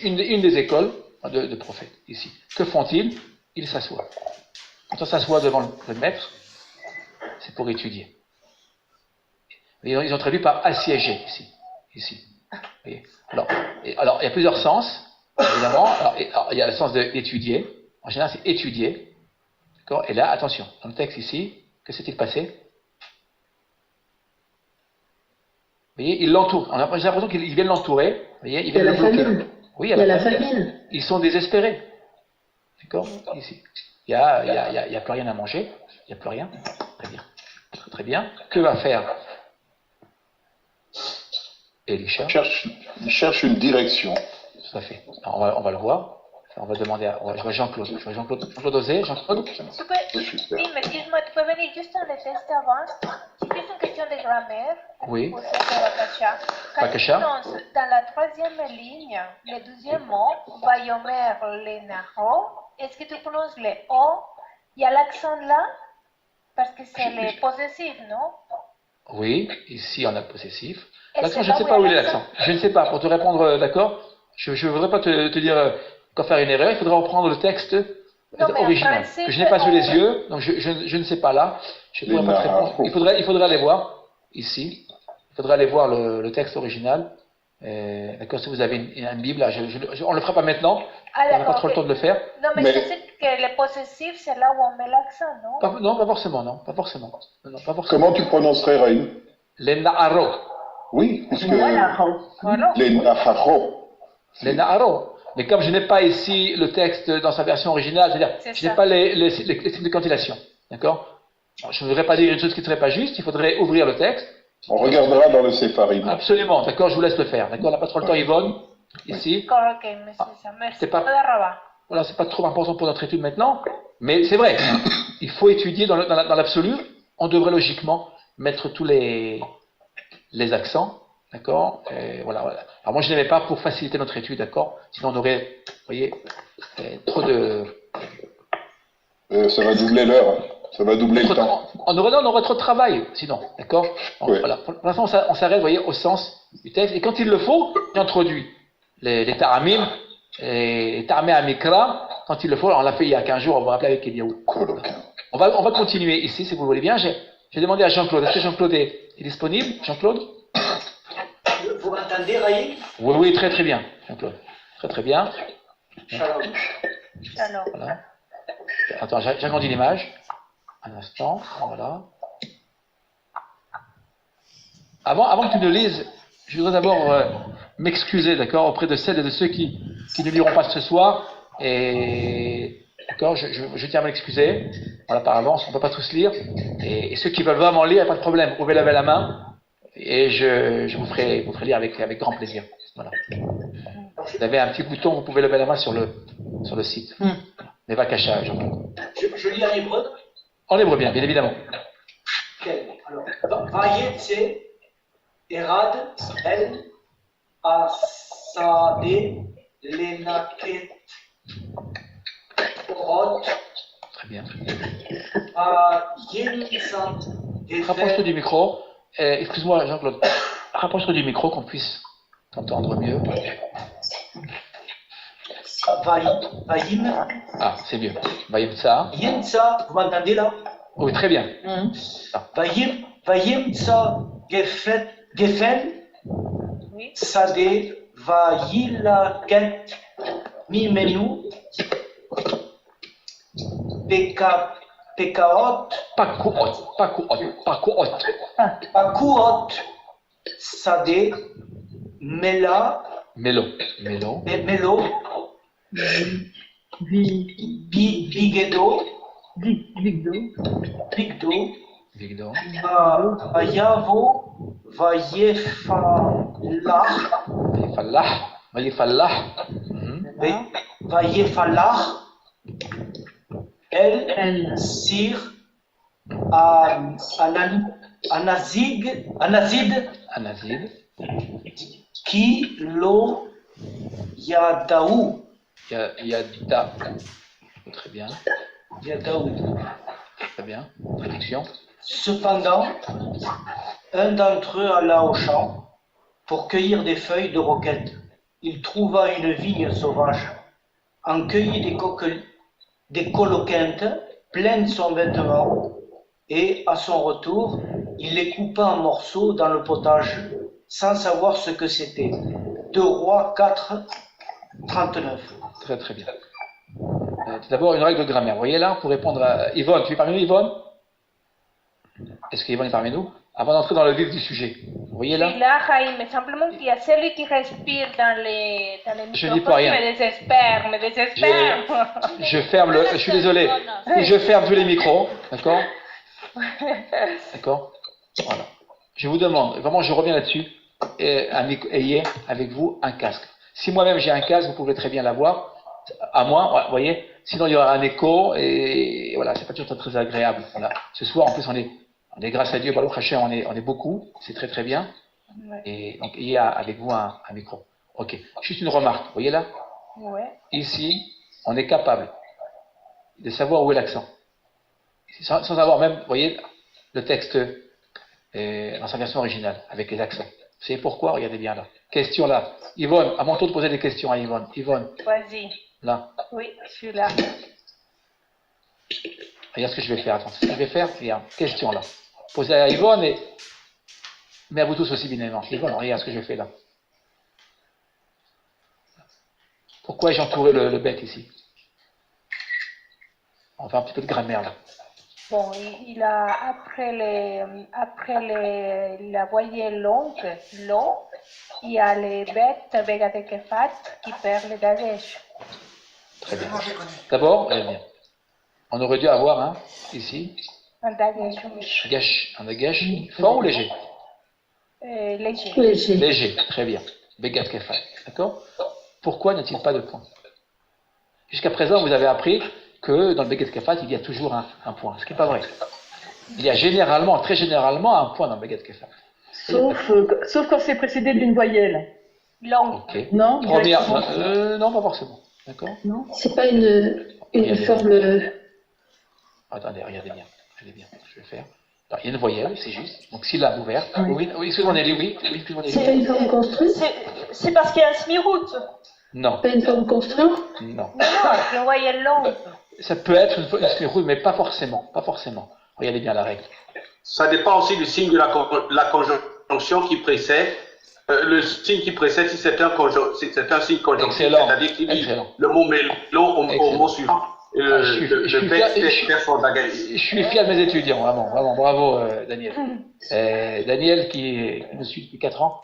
une des écoles de prophètes ici. Que font-ils? Ils s'assoient. Quand on s'assoit devant le maître, c'est pour étudier. Ils ont traduit par assiéger ici. Vous voyez? Alors, il y a plusieurs sens, évidemment. Alors, il y a le sens d'étudier. En général, c'est étudier. D'accord? Et là, attention, dans le texte ici, que s'est-il passé? Vous voyez, ils l'entourent. J'ai l'impression qu'ils viennent l'entourer. Vous voyez, ils viennent le bloquer. Oui, il y a la famine. Ils sont désespérés. D'accord? Ici. Il n'y a plus rien à manger. Il n'y a plus rien. Très bien. Très bien. Que va faire Elisha? Il cherche une direction. Tout à fait. Alors, on va le voir. On va demander à Jean-Claude. Jean-Claude Osé. Jean-Claude. Oui, excuse-moi, tu peux venir juste dans le texte avant. C'est juste une question de grammaire. Oui. Quand tu prononces dans la troisième ligne, le deuxième mot, Vayomer Lenaho, est-ce que tu prononces le O? Il y a l'accent là? Parce que c'est le possessif, non? Oui, ici on a le possessif. L'accent, je ne sais pas où est l'accent. Je ne sais pas. Pour te répondre, d'accord, je ne voudrais pas te dire qu'en faire une erreur. Il faudra reprendre le texte original que je n'ai pas sous les yeux. Donc je ne sais pas là. Je ne pourrais pas te répondre. Il faudra aller voir ici. Il faudra aller voir le texte original. D'accord, si vous avez une Bible, on ne le fera pas maintenant. On n'a pas trop le temps de le faire. Non, mais je sais que le possessif, c'est là où on met l'accent, non? Non, pas forcément, non. Pas forcément. Comment tu prononcerais, Raïm? Les Naharo. Oui, parce que les Naharo. Les Naharo. Mais comme je n'ai pas ici le texte dans sa version originale, c'est-à-dire je n'ai pas les signes de cantillation. D'accord? Je ne voudrais pas dire une chose qui ne serait pas juste, il faudrait ouvrir le texte. On regardera dans le Sépharim. Absolument, d'accord, je vous laisse le faire. D'accord, on n'a pas trop le temps, Yvonne, ici. C'est pas, voilà, c'est pas trop important pour notre étude maintenant, mais c'est vrai, il faut étudier dans l'absolu, on devrait logiquement mettre tous les accents, d'accord, voilà. Alors moi je n'aimais pas pour faciliter notre étude, d'accord, sinon on aurait, vous voyez, trop de... ça va doubler l'heure. Ça va doubler le temps. On aurait trop de travail, sinon, d'accord? Oui. Voilà. Pour l'instant, on s'arrête, vous voyez, au sens du texte. Et quand il le faut, j'introduis les taramim, les taramé amikra. Quand il le faut, on l'a fait il y a 15 jours, on va rappeler avec Eliaou. On va continuer ici, si vous le voulez bien. J'ai demandé à Jean-Claude. Est-ce que Jean-Claude est disponible? Jean-Claude? Vous m'entendez, Raïm? Oui, très très bien, Jean-Claude. Très très bien. Shalom. Voilà. Attends, j'agrandis l'image. Un instant, voilà. Avant que tu ne lises, je voudrais d'abord m'excuser, d'accord, auprès de celles et de ceux qui ne liront pas ce soir. Et d'accord, je tiens à m'excuser. Voilà, par avance, on ne peut pas tous lire. Et ceux qui veulent vraiment lire, il n'y a pas de problème. Vous pouvez lever la main et je vous ferai lire avec grand plaisir. Voilà. Vous avez un petit bouton, vous pouvez lever la main sur le site. Les vacachages. Je lis en hébreu. En hébreu, bien évidemment. Alors, Vayetse, Erad, El, Asade, Lenaket, Orot. Très bien. Rapproche-toi du micro. Excuse-moi, Jean-Claude. Rapproche-toi du micro qu'on puisse t'entendre mieux. Vayim. Ah, c'est mieux. Vayim ça. Yimsa, vous m'entendez là? Oui, très bien. Vayim ça, Gefel, Sade, Vayilaket, Mimenu, Pekaot, Pakuot, Sade, Melo, Bigedo, Ayavo, Vayefalah, El Sir, Anazid, Ki Lo Yadaou. Très bien. Yadaou. Très bien. Traduction. Cependant, un d'entre eux alla au champ pour cueillir des feuilles de roquette. Il trouva une vigne sauvage, en cueillit des coloquintes pleines son vêtement, et à son retour, il les coupa en morceaux dans le potage, sans savoir ce que c'était. 2 Rois 4, 39. Très très bien. Tout d'abord, une règle de grammaire. Vous voyez là, pour répondre à Yvonne, tu es parmi nous, Yvonne? Est-ce qu'Yvonne est parmi nous? Avant d'entrer dans le vif du sujet. Vous voyez là? Oui, là, Jaime, simplement qu'il y a celui qui respire dans les je dis pas rien. me désespère. Je ferme je suis désolé. Et je ferme tous les micros, d'accord? D'accord? Voilà. Je vous demande, vraiment je reviens là-dessus, ayez avec vous un casque. Si moi-même j'ai un casque, vous pouvez très bien l'avoir, à moi, vous voyez, sinon il y aura un écho, et voilà, c'est pas toujours très agréable. Voilà. Ce soir, en plus, on est grâce à Dieu, Baruch Hashem, on est beaucoup, c'est très très bien. Ouais. Et donc, il y a avec vous un micro. Ok. Juste une remarque, vous voyez là? Ouais. Ici, on est capable de savoir où est l'accent. Sans avoir même, vous voyez, le texte dans sa version originale, avec les accents. Vous savez pourquoi? Regardez bien là. Question là. Yvonne, à mon tour de poser des questions à Yvonne. Yvonne. Vas-y. Là. Oui, je suis là. Regarde ce que je vais faire. Attends, ce que je vais faire, regarde. Question là. Posez à Yvonne mais à vous tous aussi, bien évidemment. Yvonne, regarde ce que je fais là. Pourquoi j'ai entouré le bec ici? On va faire un petit peu de grammaire là. Bon, il a, après la voyelle longue, l'eau, il y a les bêtes avec des kefat qui perdent le dagesh. Très bien. D'abord, bien. On aurait dû avoir ici Un dagesh. Un dagesh fort ou léger? Léger. Léger, très bien. Begat kefat, d'accord? Pourquoi n'y a-t-il pas de point? Jusqu'à présent, vous avez appris que dans le Begat Kefat, il y a toujours un point, ce qui n'est pas vrai. Il y a généralement, très généralement, un point dans le Begat Kefat. Sauf quand c'est précédé d'une voyelle. Longue. Okay. Non, non, pas forcément. D'accord? Non, c'est pas une forme. Attendez, regardez bien. Je vais faire. Alors, il y a une voyelle, c'est juste. Donc, syllabe ouverte. Oui, excusez-moi, Nelly, oui. C'est pas une forme construite? C'est parce qu'il y a un semi-route. Non. Pas une forme construite? Non. Non, c'est une voyelle longue. Ça peut être une semi-route, mais pas forcément. Pas forcément. Regardez bien la règle. Ça dépend aussi du signe de la conjonction qui précède. Le signe qui précède, si c'est un signe conjonctif, c'est-à-dire qu'il dit le mot mélo au mot suivant. Je suis fier de mes étudiants, vraiment, bravo Daniel. Daniel qui nous suit depuis 4 ans,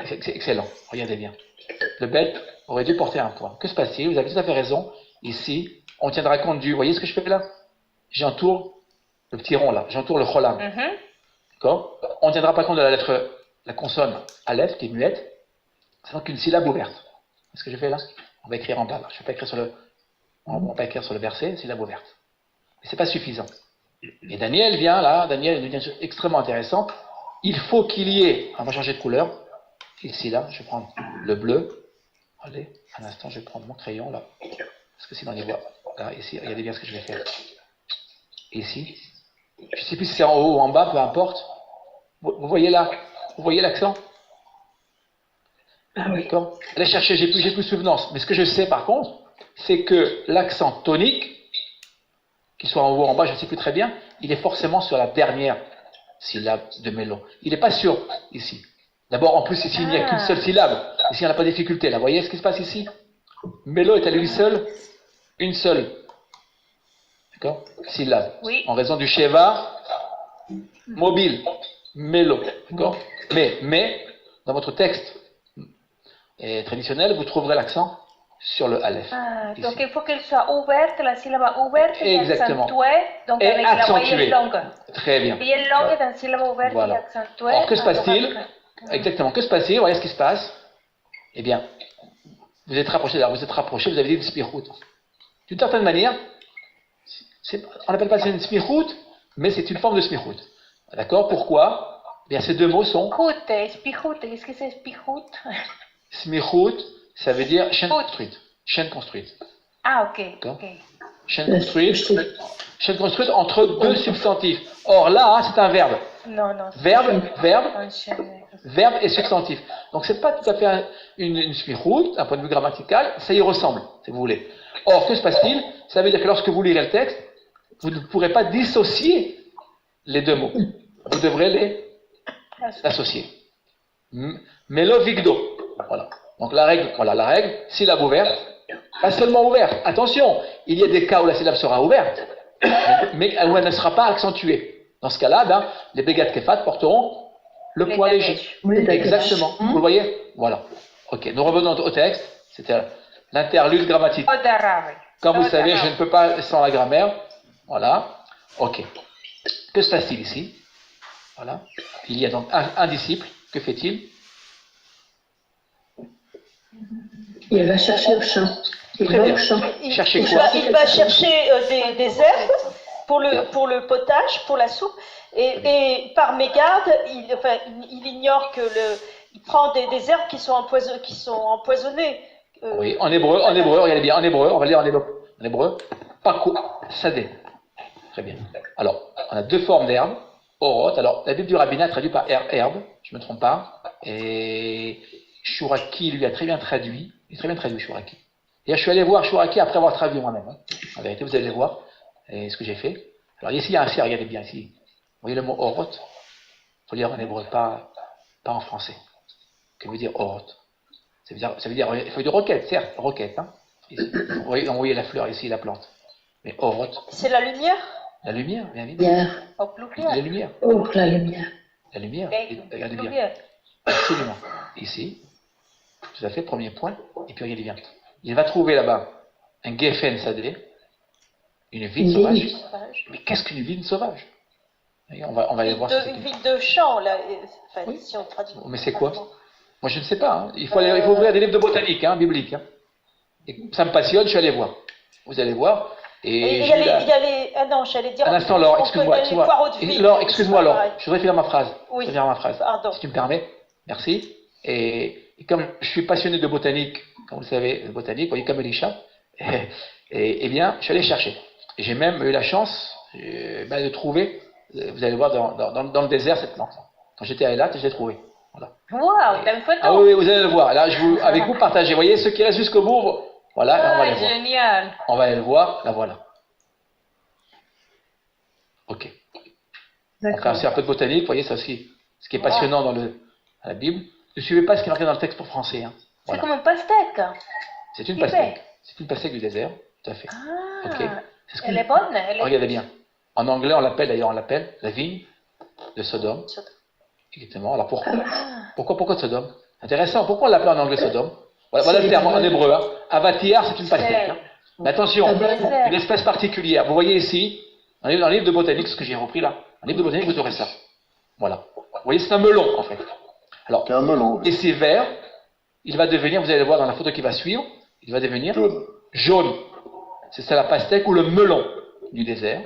c'est excellent, regardez bien. Le bête aurait dû porter un point. Que se passe-t-il? Vous avez tout à fait raison. Ici, on tiendra compte du... Vous voyez ce que je fais là? J'entoure le petit rond là, j'entoure le cholam. D'accord? On ne tiendra pas compte de la consonne Aleph qui est muette, c'est donc une syllabe ouverte. C'est ce que je fais là? On va écrire en bas là. Je ne vais pas écrire sur le verset, syllabe ouverte. Mais ce n'est pas suffisant. Et Daniel vient là, Daniel est extrêmement intéressant. Il faut qu'il y ait, on va changer de couleur. Ici là, je vais prendre le bleu. Allez, un instant, je vais prendre mon crayon là. Parce que sinon on y voit. Là, ici, regardez bien ce que je vais faire. Ici. Je ne sais plus si c'est en haut ou en bas, peu importe. Vous voyez là? Vous voyez l'accent? Ah oui. D'accord. Allez chercher, j'ai plus souvenance. Mais ce que je sais par contre, c'est que l'accent tonique, qu'il soit en haut ou en bas, je ne sais plus très bien, il est forcément sur la dernière syllabe de mélo. Il n'est pas sûr ici. D'abord, en plus, ici, il n'y a qu'une seule syllabe. Ici, on n'a pas de difficulté. Là, vous voyez ce qui se passe ici? Mélo est à lui seul une seule. D'accord? Syllabe. Oui. En raison du Sheva mobile. Mélo. D'accord? Mais, dans votre texte traditionnel, vous trouverez l'accent sur le Aleph. Donc il faut qu'elle soit ouverte, la syllabe ouverte Exactement. Et accentuée, donc et avec accentuée. la voyelle longue. Très bien. Voyelle longue dans syllabe ouverte Voilà. et accentuée. Alors, que se passe-t-il? Exactement. Que se passe-t-il? Voyez ce qui se passe. Eh bien, vous êtes rapproché, vous avez dit une smichout. D'une certaine manière, on n'appelle pas ça une smichout, mais c'est une forme de smichout. D'accord? Pourquoi? Eh bien, ces deux mots sont... Spichout, qu'est-ce que c'est spichout? Smichout, ça veut dire chaîne construite. Chaîne construite. Ah, ok. Chaîne construite entre deux substantifs. Or là, c'est un verbe. Non. Verbe et substantif. Donc c'est pas tout à fait une smichout, d'un point de vue grammatical, ça y ressemble, si vous voulez. Or, que se passe-t-il? Ça veut dire que lorsque vous lirez le texte, vous ne pourrez pas dissocier les deux mots. Vous devrez les associer. Melo vigdo. Voilà. Donc la règle, syllabe ouverte, pas seulement ouverte. Attention, il y a des cas où la syllabe sera ouverte, mais où elle ne sera pas accentuée. Dans ce cas-là, les bégat kefat porteront le poids léger. Exactement. Vous le voyez? Voilà. Ok, nous revenons au texte. C'était l'interlude grammatique. Comme vous savez, je ne peux pas sans la grammaire. Voilà. Ok. Que se passe-t-il ici? Voilà. Il y a donc un disciple. Que fait-il? Il va chercher au champ. Chercher quoi? Il va chercher des herbes pour le potage, pour la soupe. Et par mégarde, il ignore il prend des herbes qui sont empoisonnées. Oui, en hébreu, regardez bien, en hébreu, on va lire en hébreu, pakou, sadé. Très bien. Alors, on a deux formes d'herbes, orot. Alors, la Bible du rabbinat traduit par herbe, je ne me trompe pas, et Chouraki lui a très bien traduit, il a très bien traduit Chouraki. Et je suis allé voir Chouraki après avoir traduit moi-même. En vérité, vous allez voir ce que j'ai fait. Alors, ici, il y a un C, regardez bien ici. Vous voyez le mot orot? Il faut lire en hébreu, pas en français. Que veut dire orot? Ça veut dire, il faut dire roquette, certes, roquette. Hein. Vous voyez la fleur ici, la plante. Mais orot. C'est la lumière? La lumière, bien évidemment. La lumière. Oh, la lumière. La lumière, regardez bien. Absolument. Ici, tout à fait, premier point. Et puis regardez bien. Il va trouver là-bas un geffen sadé, une vigne sauvage. Mais qu'est-ce qu'une vigne sauvage? On va aller voir. Une vigne de champ, là. Oui. Si on traduit. Mais c'est quoi? Moi, je ne sais pas. Hein. Il faut ouvrir des livres de botanique, biblique. Hein. Et ça me passionne, je suis allé voir. Vous allez voir. Et il y a les... Ah non, j'allais dire... Un instant, Laure, excuse-moi. Laure, excuse-moi, Laure. Je voudrais finir ma phrase. Oui. Pardon. Si tu me permets. Merci. Et comme je suis passionné de botanique, comme vous le savez, de botanique, vous voyez, comme Elisha, et bien, je suis allé chercher. Et j'ai même eu la chance de trouver, vous allez voir, dans le désert, cette plante. Quand j'étais à Eilat, je l'ai trouvée. Voilà. Wow, t'as une photo? Ah oui, vous allez le voir. Là, avec vous, partagez. Vous voyez, ceux qui restent jusqu'au bout, voilà, on va les voir. Génial. On va aller le voir, la voilà. Ok. Enfin, c'est un peu de botanique, vous voyez, ça aussi, ce qui est passionnant dans la Bible. Ne suivez pas ce qui est marqué dans le texte pour français. Hein. Voilà. C'est comme un pastèque. C'est une pastèque. C'est une pastèque du désert, tout à fait. Ah, okay. Elle est bonne. Regardez bien. En anglais, on l'appelle la vigne de Sodome. Exactement. Alors pourquoi de Sodome? Intéressant. Pourquoi on l'appelle en anglais Sodome? Voilà le terme en hébreu. Hein. Avatiar, c'est une pastèque. Hein. Mais attention, une espèce particulière. Vous voyez ici, dans le livre de botanique, ce que j'ai repris là, dans le livre de botanique, vous aurez ça. Voilà. Vous voyez, c'est un melon en fait. Alors, c'est un melon. Et c'est vert, il va devenir, vous allez le voir dans la photo qui va suivre, il va devenir jaune. C'est ça la pastèque ou le melon du désert,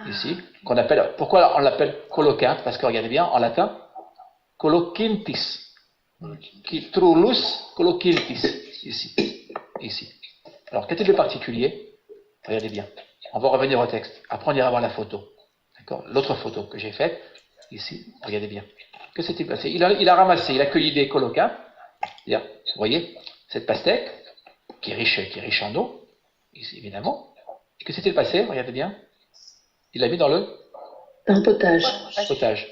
ici, qu'on appelle, pourquoi on l'appelle colocanthe? Parce que regardez bien, en latin, coloquintis. Trulus coloquintis. Ici. Alors, qu'est-il de particulier? Regardez bien. On va revenir au texte. Après, on ira voir la photo. D'accord? L'autre photo que j'ai faite, ici, regardez bien. Que s'est-il passé? Il a ramassé, il a cueilli des colocants. C'est-à-dire, vous voyez, cette pastèque, qui est riche en eau, ici, évidemment. Et que s'est-il passé? Regardez bien. Il l'a mis dans le potage. Potage.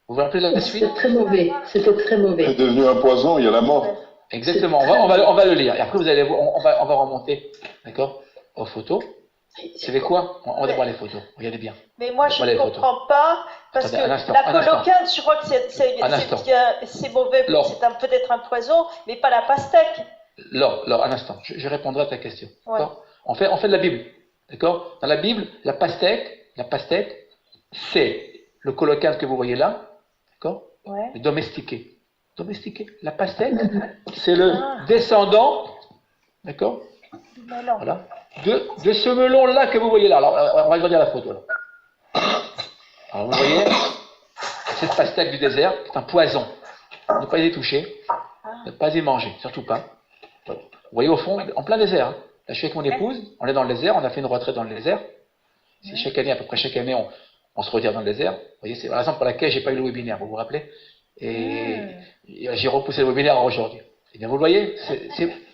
Vous Vous vous rappelez de la suite? C'était très mauvais. C'était très mauvais. C'est devenu un poison, il y a la mort. Exactement, on va le lire. Et après, vous allez voir, on va remonter, d'accord, aux photos. Vous savez quoi? On va voir les photos. Regardez bien. Mais moi, je ne comprends pas, parce Attendez, que la coloquinte, je crois que c'est mauvais, c'est peut-être un poison, mais pas la pastèque. Laure, un instant, je répondrai à ta question. Ouais. On fait de la Bible, d'accord? Dans la Bible, la pastèque, c'est le coloquinte que vous voyez là, d'accord? Ouais. Le domestiqué. La pastèque, c'est le descendant, d'accord? Voilà. De ce melon-là que vous voyez là. Alors, on va regarder la photo. Là. Alors, vous voyez, cette pastèque du désert, c'est un poison. Ne pas y toucher, ne pas y manger, surtout pas. Vous voyez au fond, en plein désert. Hein. Là, je suis avec mon épouse, on est dans le désert, on a fait une retraite dans le désert. C'est chaque année, à peu près chaque année, on se retire dans le désert. Vous voyez, c'est la raison pour laquelle j'ai pas eu le webinaire, vous vous rappelez? Et j'ai repoussé le webinaire à aujourd'hui. Et bien, vous le voyez,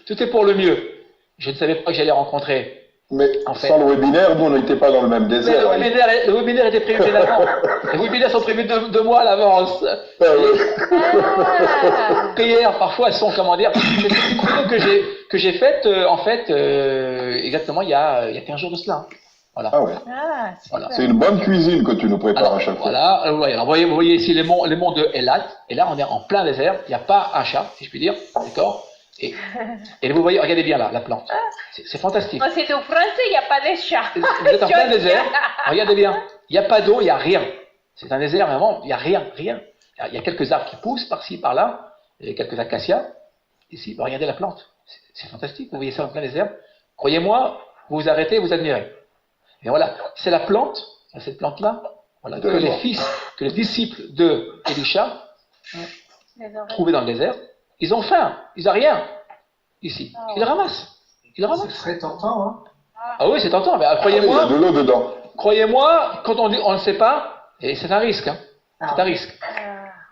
tout est pour le mieux. Je ne savais pas que j'allais rencontrer. Mais sans le webinaire, nous, on n'était pas dans le même désert. Mais le webinaire était prévu bien avant. Les webinaires sont prévus 2 mois à l'avance. Hier, parfois, elles sont, comment dire, c'est une photo que j'ai faite, exactement il y a 15 jours de cela. Voilà. Ah ouais. Voilà. C'est une bonne cuisine que tu nous prépares à chaque fois. Voilà. Alors, vous voyez ici les monts de Elat. Et là, on est en plein désert. Il n'y a pas un chat, si je puis dire. D'accord? Et vous voyez, regardez bien là, la plante. C'est fantastique. C'est au français, il n'y a pas de chat. Vous êtes en plein désert. Regardez bien. Il n'y a pas d'eau, il n'y a rien. C'est un désert, vraiment, il n'y a rien. Il y a quelques arbres qui poussent par-ci, par-là. Il y a quelques acacias. Ici, regardez la plante. C'est fantastique. Vous voyez ça en plein désert. Croyez-moi, vous vous arrêtez, vous admirez. Et voilà, c'est la plante, cette plante-là, voilà, que les disciples de Elisha trouvaient dans le désert. Ils ont faim, ils n'ont rien ici. Ils le ramassent. C'est très tentant, hein? Ah oui, c'est tentant, mais croyez-moi. Il y a de l'eau dedans. Croyez-moi, quand on ne sait pas, et c'est un risque. Hein, c'est un risque.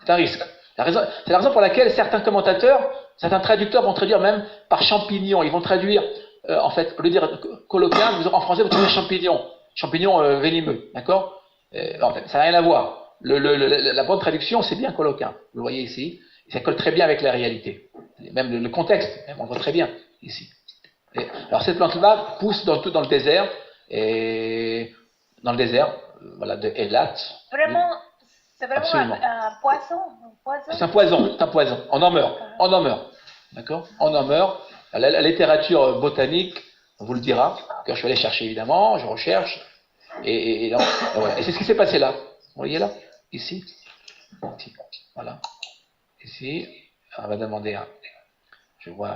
C'est un risque. C'est la raison pour laquelle certains commentateurs, certains traducteurs vont traduire même par champignons. Ils vont traduire, en fait, au lieu de dire coloquin, en français, vous traduisez champignon. Champignon venimeux, d'accord? En fait, ça n'a rien à voir. La bonne traduction, c'est bien coloquin. Vous le voyez ici. Et ça colle très bien avec la réalité. Même le contexte, même, on le voit très bien ici. Alors cette plante-là pousse dans le désert, et dans le désert, voilà, de Elat. Vraiment, c'est vraiment un poison. C'est un poison. On en meurt. D'accord? On en meurt. La littérature botanique vous le dira. Que je suis allé chercher évidemment, je recherche. Et voilà. Et c'est ce qui s'est passé là. Vous voyez là? Ici. Voilà. Ici, on va demander, je vois,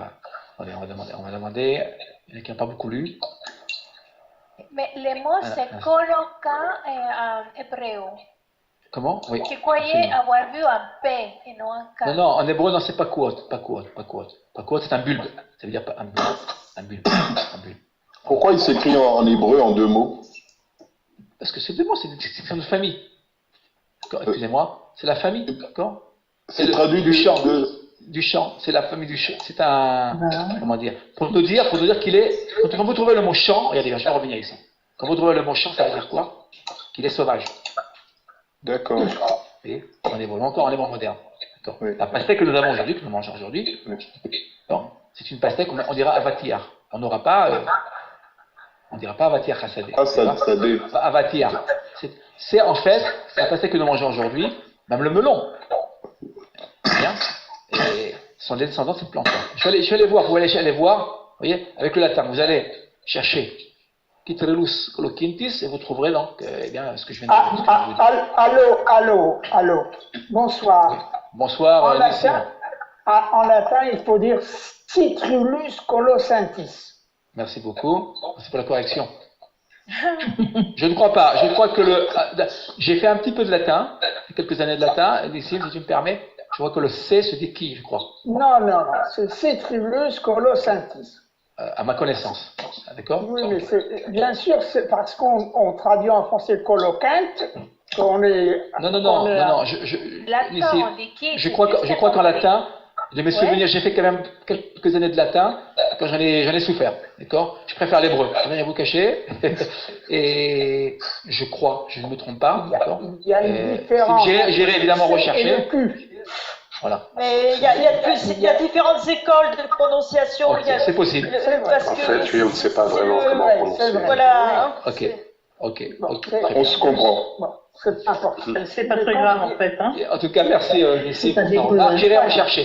on va demander, il y en a qui n'ont pas beaucoup lu. Mais le mot c'est coloquin en hébreu. Comment? Oui. Je croyais avoir vu un P et non un K. Non, en hébreu, non, c'est pas quote. C'est un bulbe. Ça veut dire pas un bulbe. Pourquoi il s'écrit en hébreu en 2 mots? Parce que c'est 2 mots, c'est une famille. Excusez-moi, c'est la famille, d'accord? C'est traduit du chant. Du chant, c'est la famille du chant. C'est un. Comment dire? Pour nous dire qu'il est. Quand vous trouvez le mot chant, regardez, je vais revenir ici. Quand vous trouvez le mot chant, ça veut dire quoi? Qu'il est sauvage. D'accord. Et on est encore en hébreu moderne. Oui. La pastèque que nous avons aujourd'hui, que nous mangeons aujourd'hui, c'est une pastèque, on dira avatiar. On ne dira pas avatiar chassadé. Avatiar. C'est en fait la pastèque que nous mangeons aujourd'hui, même le melon. Bien. Et sont des descendants de cette plante-là. Je vais aller voir, vous allez aller voir, vous voyez, avec le latin, vous allez chercher Kitrelus coloquintis et vous trouverez donc ce que je viens de dire. Allô, bonsoir. Oui. Bonsoir, en latin, il faut dire Citrulus colocentis. Merci beaucoup, merci pour la correction. Je ne crois pas, je crois que j'ai fait un petit peu de latin, quelques années de latin, et ici, si tu me permets, je vois que le C se dit qui, je crois. Non, c'est Citrulus colocentis. À ma connaissance, d'accord? Oui, mais bien sûr, c'est parce qu'on traduit en français coloquinte qu'on est... Non, je crois qu'en latin, de mes souvenirs, j'ai fait quand même quelques années de latin, quand j'en ai souffert, d'accord? Je préfère l'hébreu, je ne vais rien vous cacher, et je crois, je ne me trompe pas, d'accord? Il y a une différence. J'irai évidemment rechercher. Voilà. Mais il y a différentes écoles de prononciation. Okay, c'est possible. En fait, oui, on ne sait pas vraiment comment prononcer. Voilà. Ok. On se comprend. Bon, c'est important. C'est pas très grave en fait. Hein. En tout cas, merci Nissim. J'irai rechercher.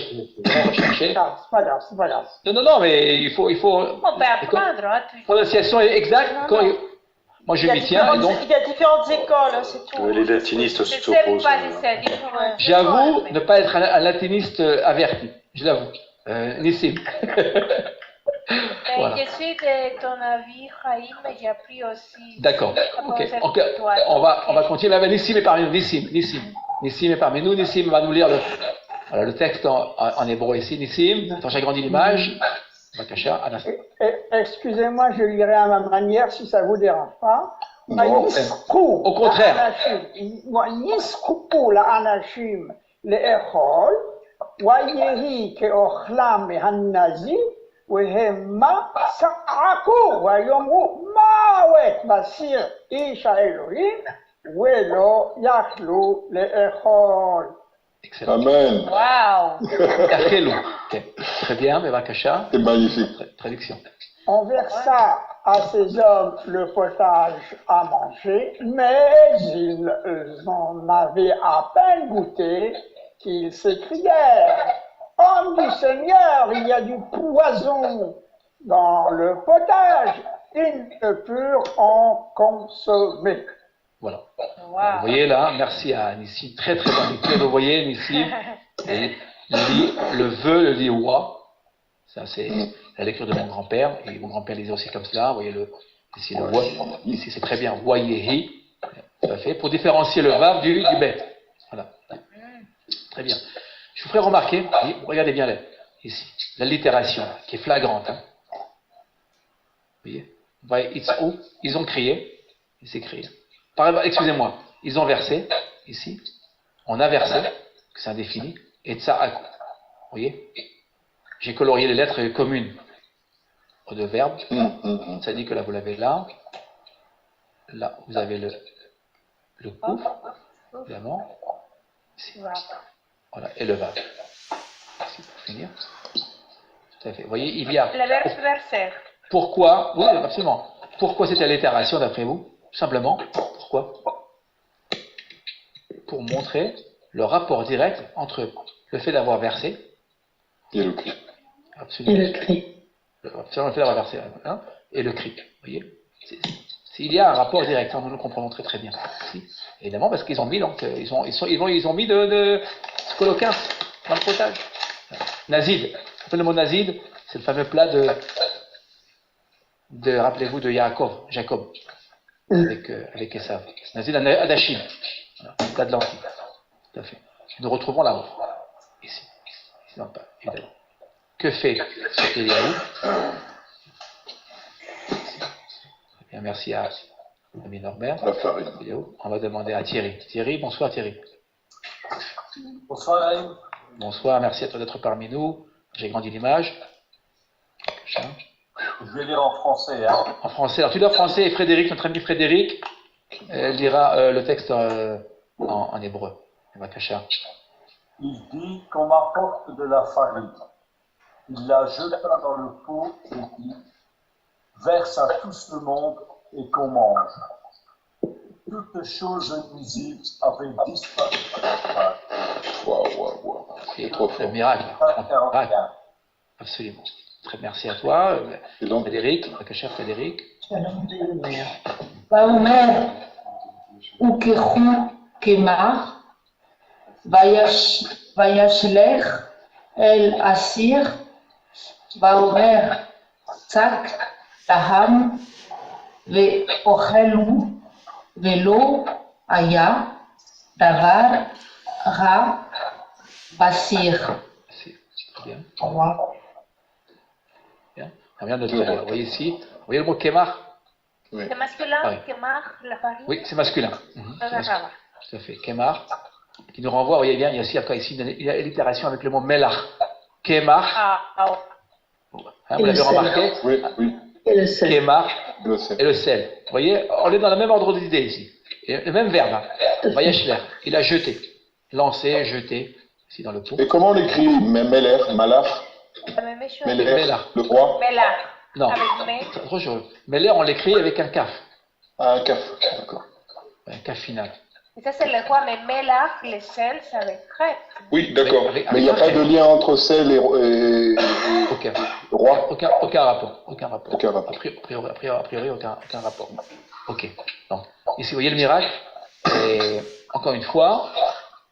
C'est pas grave. Non, mais il faut. On peut apprendre. Hein, prononciation exacte. Moi, je m'y tiens. Et donc, il y a différentes écoles, c'est tout. Les latinistes s'opposent. J'avoue ne pas être un latiniste averti. Je l'avoue. Nissim. Voilà. Je suis de ton avis, Chaim, mais j'ai appris aussi. D'accord. Ok. On va continuer. Mais Nissim est parmi nous. Nissim est parmi nous. Nissim va nous lire le texte en hébreu ici. Nissim, quand j'agrandis l'image. Excusez-moi, je lirai à ma manière si ça ne vous dérange pas. Au contraire. Yiskupu la anashim le'echol, wa yehi ke'ochlam mehannazi, והמה צעקו ויאמרו מוות מסיר איש האלוהים ולא יכלו לאכול. Amen. Waouh. Très bien, mais Vakasha. C'est magnifique. Traduction. On versa à ces hommes le potage à manger, mais ils en avaient à peine goûté qu'ils s'écrièrent: Homme du Seigneur, il y a du poison dans le potage, ils ne purent en consommer. Voilà. Wow. Vous voyez là, merci à Nissim, très très bonne lecture. Vous voyez Nissim, le vœu, le dit wa. Ça c'est la lecture de mon grand-père, et mon grand-père lisait aussi comme cela. Vous voyez ici le wa, ici c'est très bien, wa yehi, ça fait pour différencier le vav du bet. Voilà. Très bien. Je vous ferai remarquer, regardez bien là, ici, l'allitération qui est flagrante. Hein. Vous voyez, ils ont crié, et c'est crié. Excusez-moi, ils ont versé, ici, on a versé, c'est indéfini, et tsa'aku. Vous voyez, j'ai colorié les lettres communes de verbes. Ça dit que là, vous l'avez là. Là, vous avez le coup, évidemment. Ici. Voilà, et le vav. Ici, pour finir. Tout à fait. Vous voyez, il y a. Le verbe verser. Pourquoi, oui, absolument. Pourquoi cette allitération d'après vous? Simplement, pourquoi? Pour montrer le rapport direct entre le fait d'avoir versé et le cri. Absolument. Et le cri. Absolument, le fait d'avoir versé hein, et le cri. Vous voyez, il y a un rapport direct, nous le comprenons très très bien. Évidemment, parce qu'ils ont mis donc ils ont mis de coloquin dans le potage. Nazid. Vous savez le mot nazid, c'est le fameux plat de rappelez-vous de Jacob. Avec Esav. Nazid Adashim. Voilà, plat de lentilles. Tout à fait. Nous retrouvons là-haut. Ici. Non, pas, évidemment. Que fait cet Eliaou? Bien, merci à l'ami Norbert. On va demander à Thierry. Thierry, bonsoir Thierry. Bonsoir Alain. Bonsoir, merci à toi d'être parmi nous. J'ai grandi l'image. Je vais lire en français. Hein. En français. Alors tu lis en français et Frédéric, notre ami Frédéric, lira le texte en hébreu. Il dit qu'on m'apporte de la farine. Il la jeta dans le pot et dit: verse à tout ce monde et qu'on mange. Toutes choses nuisibles avaient disparu. C'est un miracle. Absolument. Très merci à toi, Frédéric, cher Frédéric. Vaomer ukirhu kemar vayashlech el asir vaomer tzak taham ve'ochelu velo aya davar ra basir. Bien. On vient de le lire. Vous voyez ici, vous voyez le mot kemar? C'est masculin, kemar, la farine? Oui, c'est masculin. Tout à fait. Kemar, qui nous renvoie, vous voyez bien, il y a aussi ici une allitération avec le mot melach. Kemar. Hein, vous l'avez remarqué? Oui, oui. Et le sel. Kémar et le sel. Vous voyez, on est dans le même ordre d'idée ici. Et le même verbe. Hein. Vayashler, il a jeté. Lancé, jeté, ici dans le pot. Et comment on écrit Meler, Malach? Meler, le roi? Non, trop joli. Meler, on l'écrit avec un kaf. Ah, un kaf, d'accord. Un kaf final. Et ça, c'est le roi, mais Melach, le sel, c'est avec Ré. Oui, d'accord. Mais il n'y a pas de lien entre sel et roi? Aucun rapport. Aucun rapport. Aucun rapport. A priori, aucun rapport. Ok. Donc, ici, vous voyez le miracle. Et encore une fois,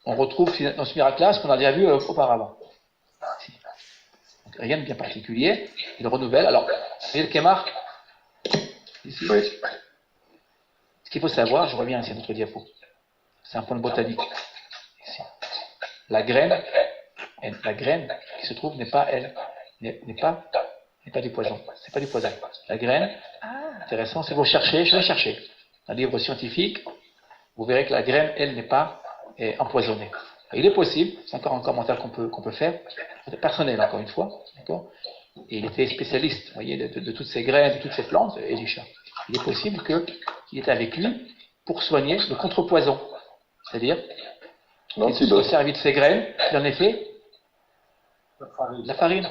on retrouve dans ce miracle-là ce qu'on a déjà vu auparavant. Donc, rien de bien particulier. Il renouvelle. Alors, vous voyez le kémar ici. Oui. Ce qu'il faut savoir, je reviens ici à notre diapo. C'est un point de botanique. Ici. La graine qui se trouve n'est pas du poison. C'est pas du poison. La graine, intéressant, si vous cherchez, je vais chercher un livre scientifique, vous verrez que la graine, elle, n'est pas empoisonnée. Il est possible, c'est encore un commentaire qu'on peut faire, personnel encore une fois, d'accord. Et il était spécialiste, vous voyez, de toutes ces graines, de toutes ces plantes, Elisha. Il est possible qu'il était avec lui pour soigner le contrepoison. C'est-à-dire, il se servi de ces graines, il en a fait la farine.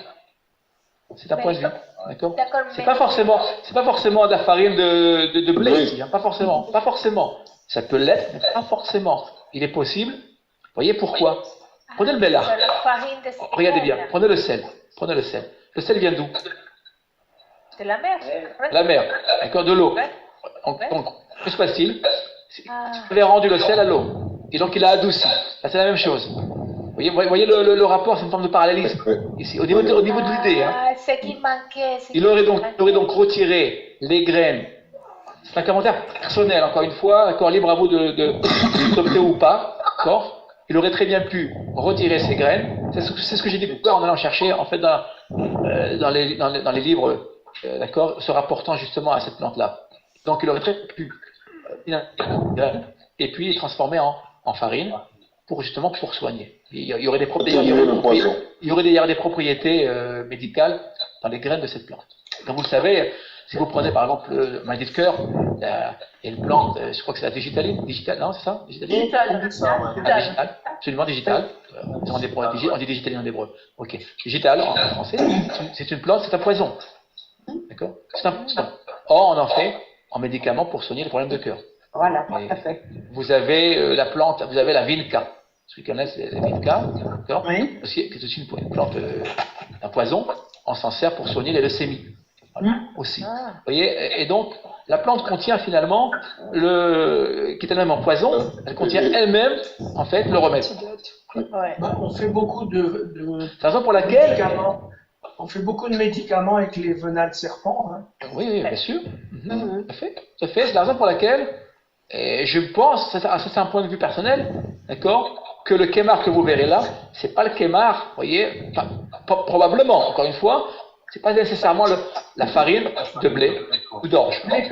C'est un point de vue, d'accord. C'est pas forcément de la farine de blé ici, hein, pas forcément. Ça peut l'être, mais pas forcément. Il est possible. Vous voyez pourquoi? Prenez le Bélar. Regardez bien, prenez le sel. Le sel vient d'où? De la mer. La mer, d'accord, de l'eau. Donc, que se passe-t-il? Vous avez rendu le sel à l'eau, et donc il a adouci. Là, c'est la même chose. Vous voyez le rapport, c'est une forme de parallélisme. Ici, au niveau de l'idée. Hein. Ce qui manquait. Il aurait donc retiré les graines. C'est un commentaire personnel, encore une fois, d'accord, libre à vous d'opter ou pas, d'accord. Il aurait très bien pu retirer ces graines. C'est ce que j'ai découvert en allant chercher, en fait, dans les livres, d'accord, se rapportant justement à cette plante-là. Donc, il aurait très bien pu et puis transformer en farine pour soigner. Il y aurait des propriétés médicales dans les graines de cette plante. Comme vous le savez, si vous prenez par exemple le maladie de cœur, il y a une plante, je crois que c'est la digitaline, non, c'est ça? Digitale. Absolument digitale. On dit digitaline en hébreu. Ok. Digitale en français, c'est une plante, c'est un poison. D'accord? C'est un poison. Or, on en fait en médicament pour soigner les problèmes de cœur. Voilà, tout à fait. Vous avez la plante, vous avez la vinca. Ceux qui connaissent la vinca, d'accord? Oui. Qui est aussi une plante, un poison. On s'en sert pour soigner les leucémies. Voilà, aussi. Vous voyez, et donc, la plante contient finalement qui est elle-même en poison, elle contient elle-même, en fait, le remède. Ouais. On fait beaucoup c'est la raison pour laquelle on fait beaucoup de médicaments avec les venin de serpent. Hein. Oui, bien sûr. Tout à fait. C'est la raison pour laquelle, je pense, ça c'est un point de vue personnel, d'accord, que le kémar que vous verrez là, c'est pas le kémar, vous voyez, probablement, encore une fois, c'est pas nécessairement la farine de blé ou d'orge. Vous allez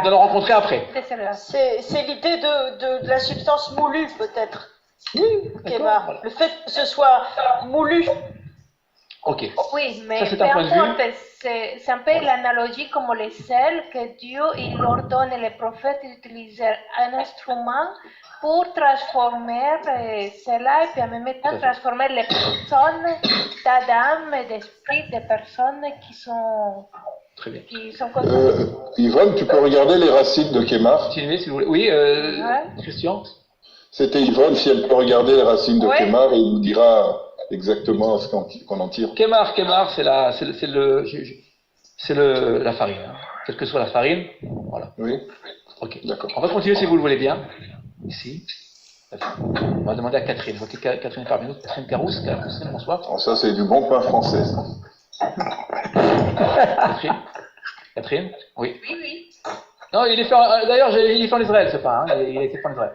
le rencontrer après. C'est l'idée de la substance moulue, peut-être. Oui, kémar. Le fait que ce soit moulu. Ok. Oui, mais ça, c'est un point de vue. C'est un peu l'analogie comme le sel, que Dieu il ordonne les prophètes d'utiliser un instrument pour transformer cela et puis en même temps transformer les personnes d'Adam et d'esprit des personnes qui sont. Très bien. Yvonne, tu peux regarder les racines de kémar? Continuez si vous voulez. Oui, Christian. C'était Yvonne, si elle peut regarder les racines de kémar, et il nous dira exactement ce qu'on en tire. Kémar, c'est la farine. Hein. Quelle que soit la farine, voilà. Oui. Ok. D'accord. On va continuer si vous le voulez bien. Ici. On va demander à Catherine. Je vois que Catherine est parmi nous. Catherine Carousse. Catherine, bonsoir. Oh, ça, c'est du bon pain français. Catherine. Oui. Oui. Non, il est fait. D'ailleurs, il est fait en Israël, ce pain. Hein. Il a été fait en Israël.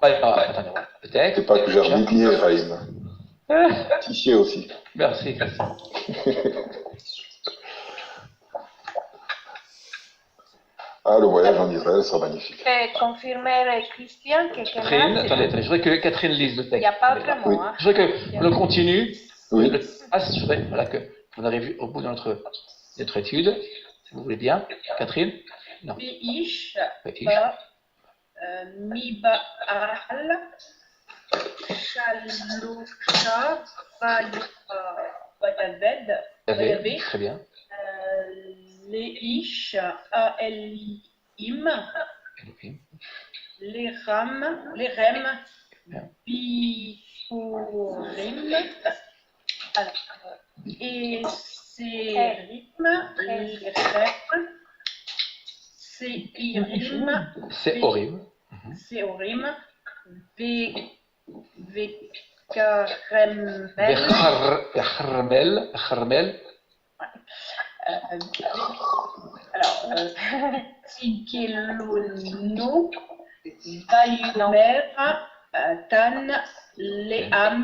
Attendez, peut-être. C'est pas que j'ai remis Raïm. Tissier aussi. Merci, Christian. Le voyage en Israël sera magnifique. Confirmer Christian que Catherine, attendez, je voudrais que Catherine lise le texte. Il n'y a pas autrement. Oui. Je voudrais que le continue. Oui. Je voudrais voilà, qu'on arrive au bout de notre étude, si vous voulez bien. Catherine? Non. Veish, Veish. Miba'al, Shalosha, Vayaved, Très bien. Leish, Aelim, Lerem, Bihurim, et Serim, Lerem, Seirim, Seorim, Becharmel. Alors, Tikelonu, Vayomer, Tan, Leam,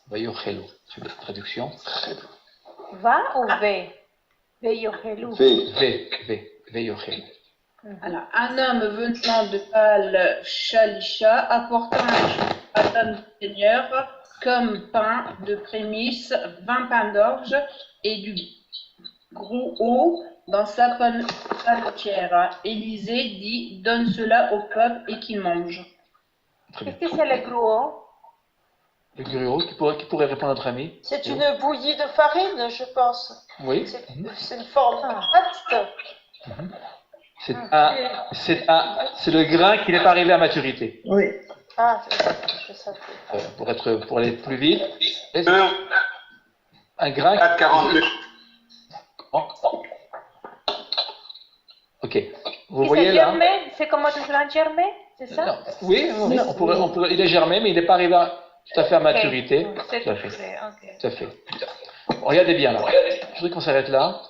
Vayochelu. Traduction. Va ou V? Veyochelu. Veyochelu. Alors, un homme venant de Baal Shalisha apportant à ton Seigneur comme pain de prémisse 20 pains d'orge et du gros dans sa pannetière. Élisée dit, donne cela au peuple et qu'il mange. Qu'est-ce que c'est le gruau? Le gruau, qui pourrait répondre à notre ami? C'est une bouillie de farine, je pense. Oui. C'est une forme de pâte. C'est le grain qui n'est pas arrivé à maturité. Oui. Ah, je savais. Pour aller plus vite. Un grain. 4,42. Ok. Vous voyez là. C'est comme un grain germé, c'est ça? Non. Oui, on pourrait, il est germé, mais il n'est pas arrivé tout à fait à maturité. C'est tout à fait. Tout à fait. Regardez bien là. Je voudrais qu'on s'arrête là.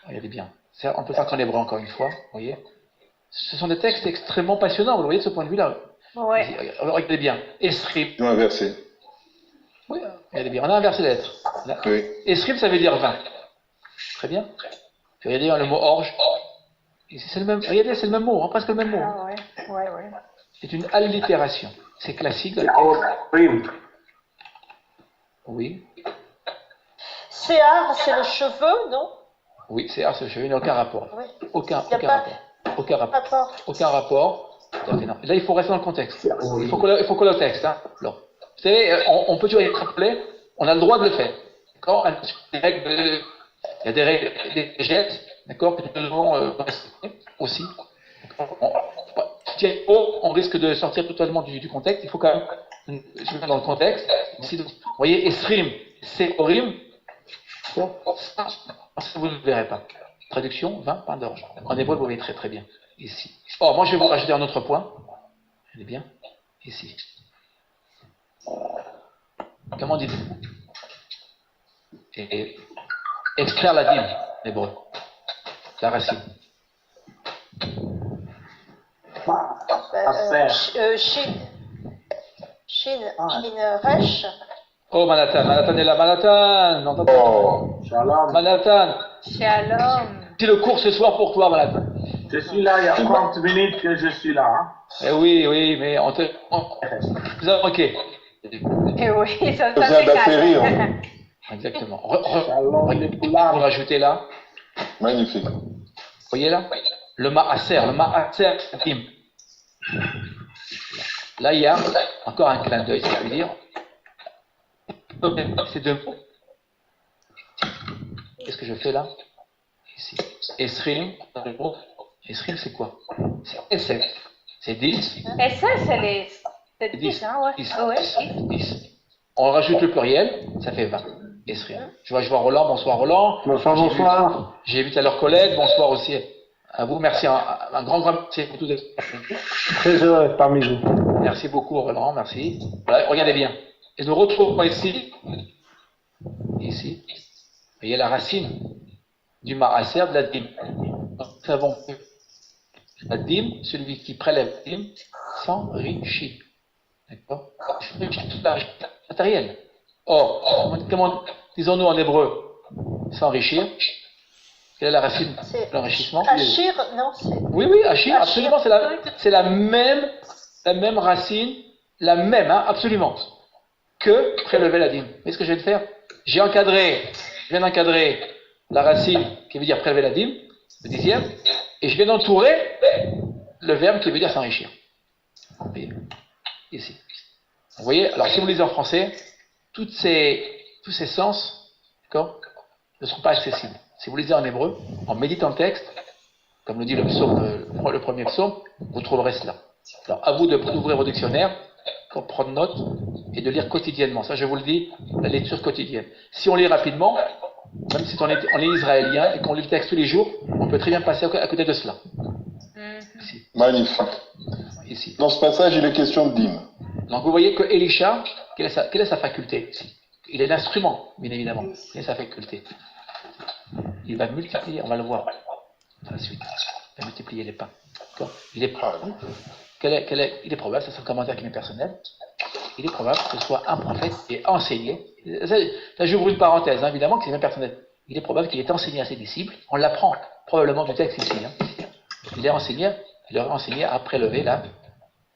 Regardez bien. On peut faire qu'en hébreu encore une fois. Vous voyez. Ce sont des textes extrêmement passionnants. Vous le voyez de ce point de vue-là. Oui. Regardez bien. Esrim. Ils ont inversé. Oui, regardez bien. On a inversé les lettres. Oui. Esrim, ça veut dire 20. Très bien. Regardez le mot orge. C'est le même, regardez, c'est le même mot, hein, presque le même mot. Ah ouais. C'est une allitération. C'est classique. Oui. Séar, c'est le cheveu, non? Oui, c'est le cheveu, il n'y a aucun rapport. Oui. Aucun rapport. Non. Là, il faut rester dans le contexte. Il faut coller au texte. Hein. Alors, vous savez, on peut toujours extrapoler, on a le droit de le faire. D'accord? Il y a des règles, des gestes, d'accord, que nous devons respecter aussi. On risque de sortir totalement du contexte. Il faut quand même se mettre dans le contexte. Vous voyez, Esrim, c'est Orim. Ça, vous ne verrez pas. Traduction, 20 pains d'orge. En hébreu, vous voyez très très bien. Ici. Oh, moi, je vais vous rajouter un autre point. Regardez bien. Ici. Comment dites-vous? Et extraire la dîme, l'hébreu. La racine. Shin Resh. Oh, Manhattan est là. Manhattan. Manhattan. Shalom. C'est le cours ce soir pour toi, Manhattan. Je suis là, il y a 30 minutes que je suis là. Hein. Eh oui, mais on vous a manqué. Eh oui, ça c'est d'atterrir. Exactement. Vous rajoutez là. Magnifique. Vous voyez là? Le Maaser, Tim. Là, il y a encore un clin d'œil, si je puis dire. Ces deux mots. Qu'est-ce que je fais là? Ici. Esrim, c'est quoi? C'est SF. C'est 10. SF, c'est 10, hein, ouais. 10. On rajoute le pluriel, ça fait 20. Esrim. Je vois Roland. Bonsoir Roland. Bonsoir. J'ai vu tout à l'heure Colette. Bonsoir aussi à vous. Merci. Un grand merci pour tous. Très heureux parmi vous. Merci beaucoup Roland. Merci. Voilà, regardez bien. Et nous retrouvons ici. Ici. Vous voyez la racine du maaser de la dîme. Nous savons que la dîme, celui qui prélève la dîme, s'enrichit. D'accord? Matériel. Or, comment disons-nous en hébreu? S'enrichir. Quelle est la racine de l'enrichissement? Achir, non, c'est... Oui, oui, Achir, absolument, c'est la même racine, la même, hein, absolument, que prélever la dîme. Vous voyez ce que je viens de faire? Je viens d'encadrer la racine qui veut dire prélever la dîme, le 10e, et je viens d'entourer le verbe qui veut dire s'enrichir. Ici. Vous voyez, alors si vous lisez en français, tous ces sens, d'accord, ne seront pas accessibles. Si vous lisez en hébreu, en méditant le texte, comme le dit le psaume, le premier psaume, vous trouverez cela. Alors, à vous d'ouvrir vos dictionnaires, pour prendre note et de lire quotidiennement. Ça, je vous le dis, la lecture quotidienne. Si on lit rapidement, même si on est israélien et qu'on lit le texte tous les jours, on peut très bien passer à côté de cela. Ici. Magnifique. Ici. Dans ce passage, il est question de dîme. Donc, vous voyez que Elisha, quelle est sa faculté ici? Il est l'instrument, bien évidemment. Quelle est sa faculté? Il va multiplier, on va le voir dans la suite. Il va multiplier les pains. Il est probable, il est probable, ça c'est un commentaire qui m'est personnel, il est probable que ce soit un prophète qui ait enseigné. Ça j'ouvre une parenthèse, hein, évidemment, que c'est bien personnel. Il est probable qu'il ait enseigné à ses disciples, on l'apprend probablement du texte ici. Hein. Il leur a enseigné à prélever la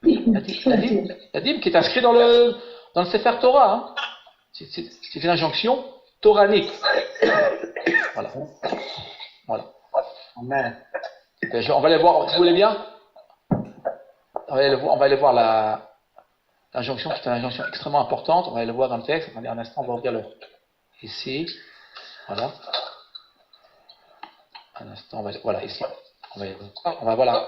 dîme qui est inscrite dans le Sefer Torah. Hein. C'est une injonction toranique. Voilà. Amen. On va aller voir, si vous voulez bien, on va aller voir l'injonction, qui est une injonction extrêmement importante. On va aller le voir dans le texte. Attendez un instant, on va ouvrir ici. Voilà. Un instant, voilà, ici. On va voir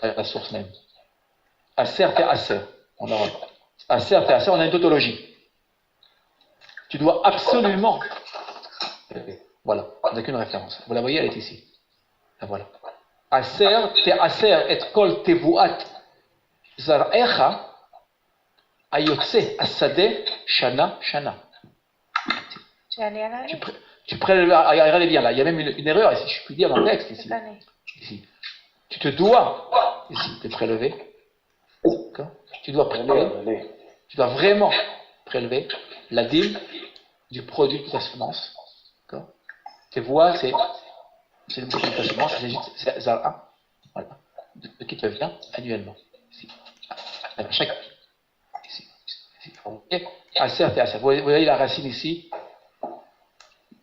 la source même. Aser et Aser. Aser et Aser, on a une tautologie. Tu dois absolument. Voilà, on n'a qu'une référence. Vous la voyez, elle est ici. La voilà. Aser et kol tevuat zar'echa ayotse asade shana. Tu prélèves, regardez bien là, il y a même une erreur ici, je puis dire dans le texte ici. Tu te dois ici de prélever. Tu dois prélever. Tu dois vraiment prélever la dîme du produit de ta semence. Tes voix, c'est le produit de ta semence, c'est Zara, voilà, de qui te vient annuellement. Ici. Chaque ici. Aser et Aser. Vous voyez la racine ici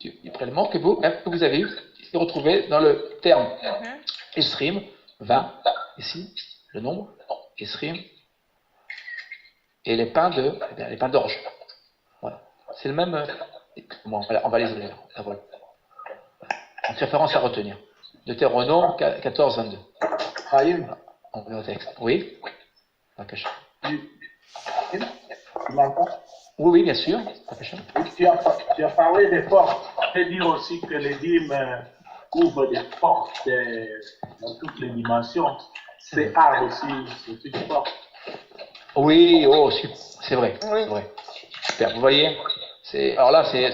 du prélèvement que vous avez retrouvé dans le terme Esrim, 20, ici, le nombre, Esrim, et les pains d'orge. Voilà. C'est le même. Bon, on va les isoler là. Voilà. Donc, référence à retenir. Deutéronome 14, 22. Chaim. On va au texte. Oui. Tu m'entends? Oui, bien sûr. Tu as parlé des portes. On peut dire aussi que les dîmes couvrent des portes dans toutes les dimensions. C'est art aussi, c'est une porte. Oui, c'est vrai. Oui. Vrai. Super. Vous voyez, alors là, c'est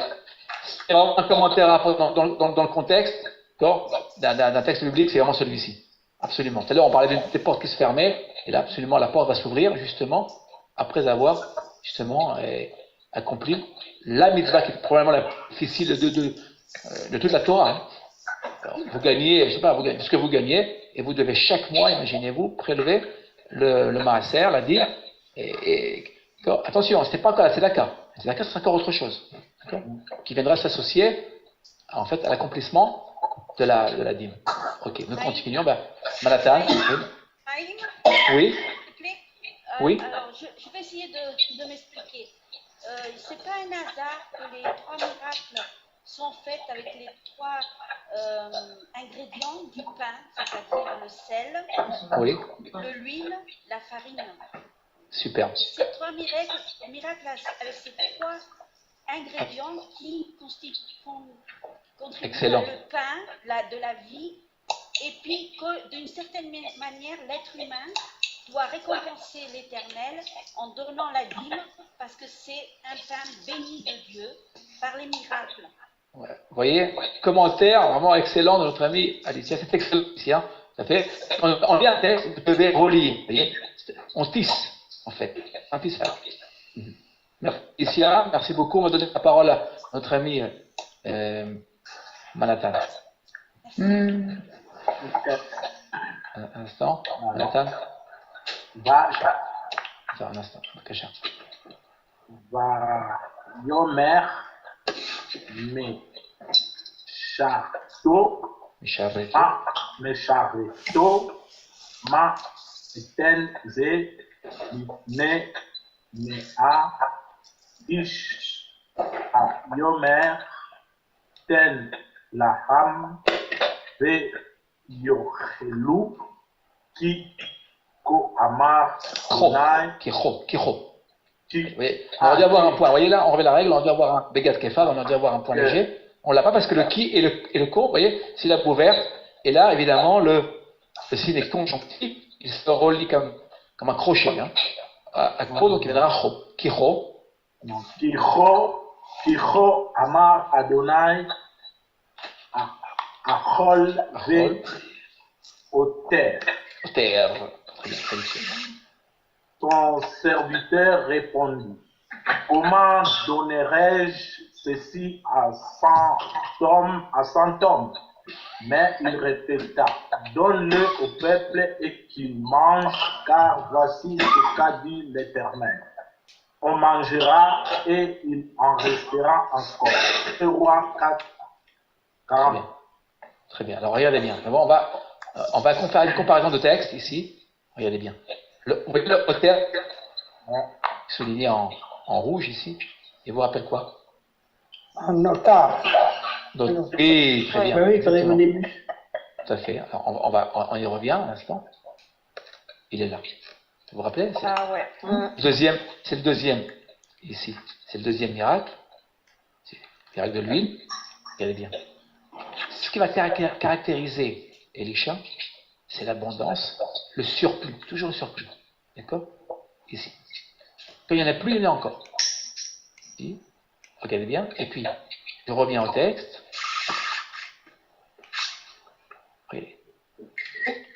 vraiment un commentaire dans le contexte d'un texte biblique, c'est vraiment celui-ci. Absolument. Tout à l'heure, on parlait des portes qui se fermaient, et là, absolument, la porte va s'ouvrir, justement, après avoir, justement, accompli la mitzvah, qui est probablement la plus difficile de toute la Torah. Hein. Alors, vous gagnez, je sais pas, ce que vous gagnez, et vous devez chaque mois, imaginez-vous, prélever le maaser, la dîme, attention, ce n'est pas encore la tzedaka. La tzedaka, c'est encore autre chose, qui viendra s'associer, en fait, à l'accomplissement de la dîme. Ok, nous continuons. Manhattan. Oui. Oui. Alors, je vais essayer de m'expliquer. C'est pas un hasard que les 3 miracles sont faits avec les 3 ingrédients du pain, c'est-à-dire le sel, l'huile, la farine. Super. Ces 3 miracles avec ces 3 ingrédients qui contribuent excellent. Le pain de la vie, et puis que d'une certaine manière, l'être humain doit récompenser l'Éternel en donnant la dîme, parce que c'est un pain béni de Dieu par les miracles. Ouais. Vous voyez, commentaire vraiment excellent de notre ami Alicia, c'est excellent ici. Hein. Ça fait, on vient un texte, vous devez relier. Vous voyez, on tisse, en fait. Un tissage. Merci Alicia, merci beaucoup. On va donner la parole notre ami Manhattan. Un instant, Manhattan. Un instant, Kacha. Vayomer Meshareto Ma Ten Ze Ne Mea Ish Yomer Ten Laham Ve Yochelu Ki Ko Amar Kicho. Oui. On aurait dû avoir un point. Vous voyez là, on revient à la règle, on aurait dû avoir un Begat Kefa, on aurait dû avoir un point léger. On l'a pas parce que le qui et le ko, vous voyez, c'est la ouverte. Et là, évidemment, le signe est conjonctif, il se relie comme un crochet. Hein. À ko, donc il viendra cho. Kicho. Kicho Amar Adonai Achol Ve Oter. Ton serviteur répondit, comment donnerais-je ceci à 100 hommes? Mais il répéta, donne-le au peuple et qu'il mange, car voici ce qu'a dit l'Éternel. On mangera et il en restera encore. C'est roi 4, 40. Très bien. Alors regardez bien. Bon, on va faire une comparaison de texte ici. Regardez bien. Le Oter, souligné en rouge ici, et vous rappelle quoi? Un notable. Oui, très bien. Oui, quand même au début. Tout à fait. Alors, on y revient un instant. Il est là. Vous vous rappelez? Ah ouais. C'est le deuxième ici. C'est le deuxième miracle. C'est le miracle de l'huile. Regardez bien. Ce qui va caractériser Elisha, c'est l'abondance, le surplus, toujours le surplus. D'accord? Ici. Quand il n'y en a plus, il y en a encore. Ici. Regardez bien. Et puis, je reviens au texte. Regardez.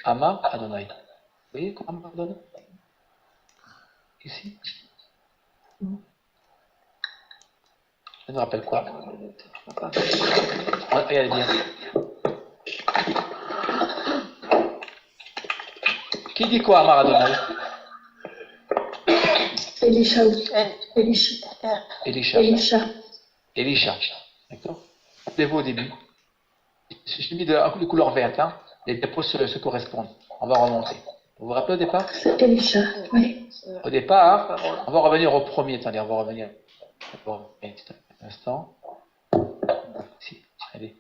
Ama Adonai. Vous voyez comment Ama Adonai? Ici. Ça nous rappelle quoi? Regardez bien. Qui dit quoi, Amar Adonai? Elisha. D'accord? Rappelez-vous au début. J'ai mis de couleur verte. Hein? Les dépôts se correspondent. On va remonter. Vous vous rappelez au départ? C'est Elisha, oui. Au départ, on va revenir au premier. Attendez, on va revenir. Un instant. Ici. Allez.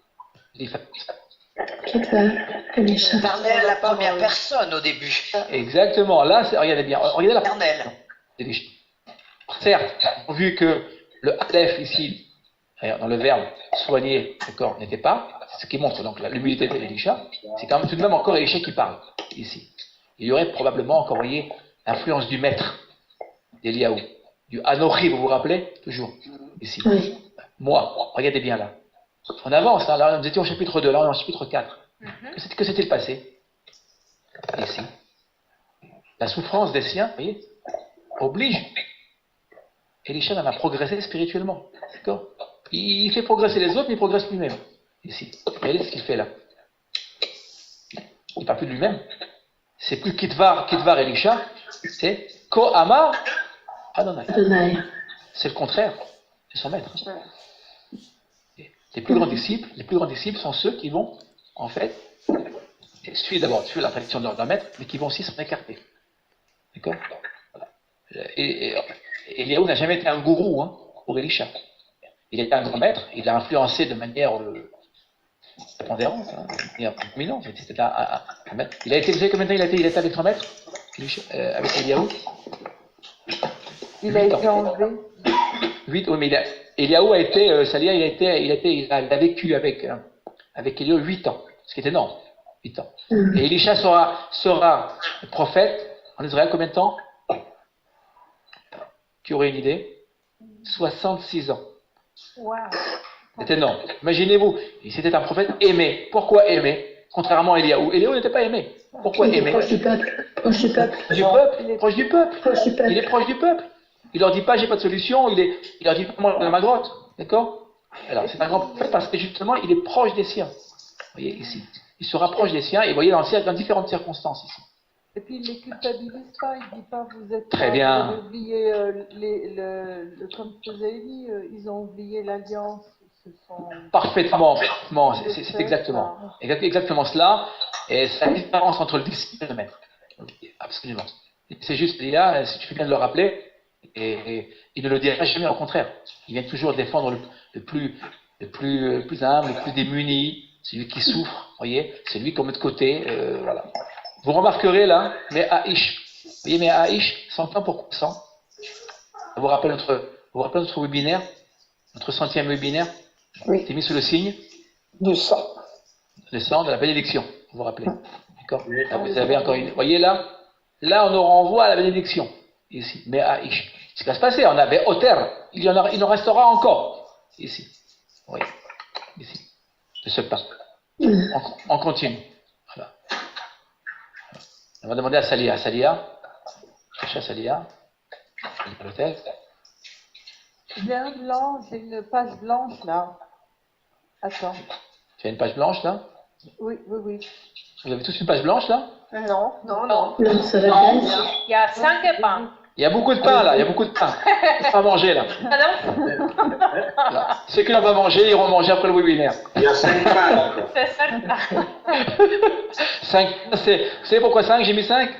On parlait à la première personne au début. Exactement. Là, regardez bien. Regardez la Éternel. Certes, vu que le Aleph ici, dans le verbe soigner, d'accord, n'était pas, c'est ce qui montre donc l'humilité d'Elisha, c'est quand même tout de même encore Elisha qui parle ici. Il y aurait probablement encore, vous voyez, l'influence du maître d'Eliaou, du Anochi, vous vous rappelez, toujours, ici. Oui. Moi, regardez bien là. On avance, hein, là nous étions au chapitre 2, là on est au chapitre 4. Que s'est-il passé? Ici. La souffrance des siens, vous voyez, oblige Elisha a progressé spirituellement. D'accord? Il fait progresser les autres, mais il progresse lui-même. Ici. Regardez ce qu'il fait là. Il ne parle plus de lui-même. C'est plus Kitvar Elisha, c'est Ko Amar Adonai. C'est le contraire. C'est son maître. Les plus grands disciples sont ceux qui vont, en fait, suivre la tradition de leur maître, mais qui vont aussi s'en écarter. D'accord? Et Eliaou n'a jamais été un gourou pour Elisha. Il était un grand maître, il l'a influencé de manière prépondérante, de manière dominante. C'était un maître. Il a été, vous savez combien de temps il a été avec son maître, avec Eliaou? Il a été enlevé. 8, oui, mais Eliaou a été, c'est-à-dire il a vécu avec Eliaou 8 ans, ce qui est énorme, 8 ans. Et Elisha sera prophète en Israël combien de temps? Qui aurait une idée? 66 ans. Wow. C'est énorme. Imaginez-vous, c'était un prophète aimé. Pourquoi aimé? Contrairement à Eliaou. Eliaou n'était pas aimé. Pourquoi aimé? Proche du peuple. Proche du peuple. Proche du peuple. Il est proche du peuple. Il leur dit pas j'ai pas de solution. Il leur dit pas moi dans ma grotte. D'accord? Alors, c'est un grand prophète parce que justement, il est proche des siens. Vous voyez, ici. Il se rapproche des siens, et vous voyez, dans différentes circonstances ici. Et puis, il ne les culpabilise pas, il ne dit pas, vous êtes très bien. Vous avez oublié, comme faisait Élie, ils ont oublié l'alliance. Parfaitement, c'est exactement cela. Et c'est la différence entre le disciple et le maître. Absolument. C'est juste, Léa, si tu fais bien de le rappeler, et il ne le dira jamais, au contraire. Il vient toujours défendre le plus humble, le plus démuni, celui qui souffre, voyez, c'est lui qu'on met de côté, voilà. Vous remarquerez là, mais Aïch, vous voyez, mais Aïch, s'entend pour croissant. Vous vous rappelez notre webinaire, notre 100e webinaire? Oui. C'est mis sous le signe du sang. Le sang de la bénédiction, vous vous rappelez? D'accord? Là, vous avez encore une. Vous voyez là on nous renvoie à la bénédiction. Ici. Mais Aïch. Ce qui va se passer, on avait Oter, il en restera encore. Ici. Oui. Ici. De ce pas. On continue. Voilà. On va demander à Salia. Cherchez à Salia. Le texte. J'ai une page blanche là. Attends. Tu as une page blanche là? Oui. Vous avez tous une page blanche là? Non. Il y a 5 pains. Il y a beaucoup de pain là, il y a beaucoup de pain. On va manger là. Voilà. Ceux qui n'ont pas mangé, ils iront manger après le webinaire. Il y a 5 pains là. C'est 5 pains. 5, vous savez pourquoi 5? J'ai mis 5?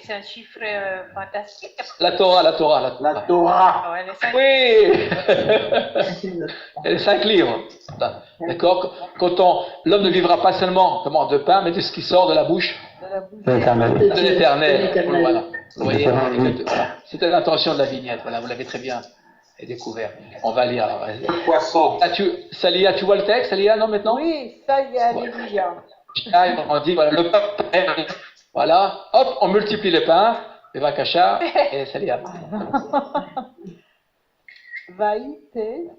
C'est un chiffre fantastique. La Torah. Oui. Il y a les 5 livres. D'accord? L'homme ne vivra pas seulement de pain, mais de ce qui sort de la bouche de l'Éternel. Voilà. Vous voyez, voilà. C'était l'intention de la vignette. Voilà, vous l'avez très bien découvert. On va lire. Alors, poisson. Salia, tu vois le texte, Salia, non, maintenant? Oui, ça y est, alléluia. On dit, voilà, le pain. Voilà, hop, on multiplie les pains, les vakasha, et Salia. Vaïten,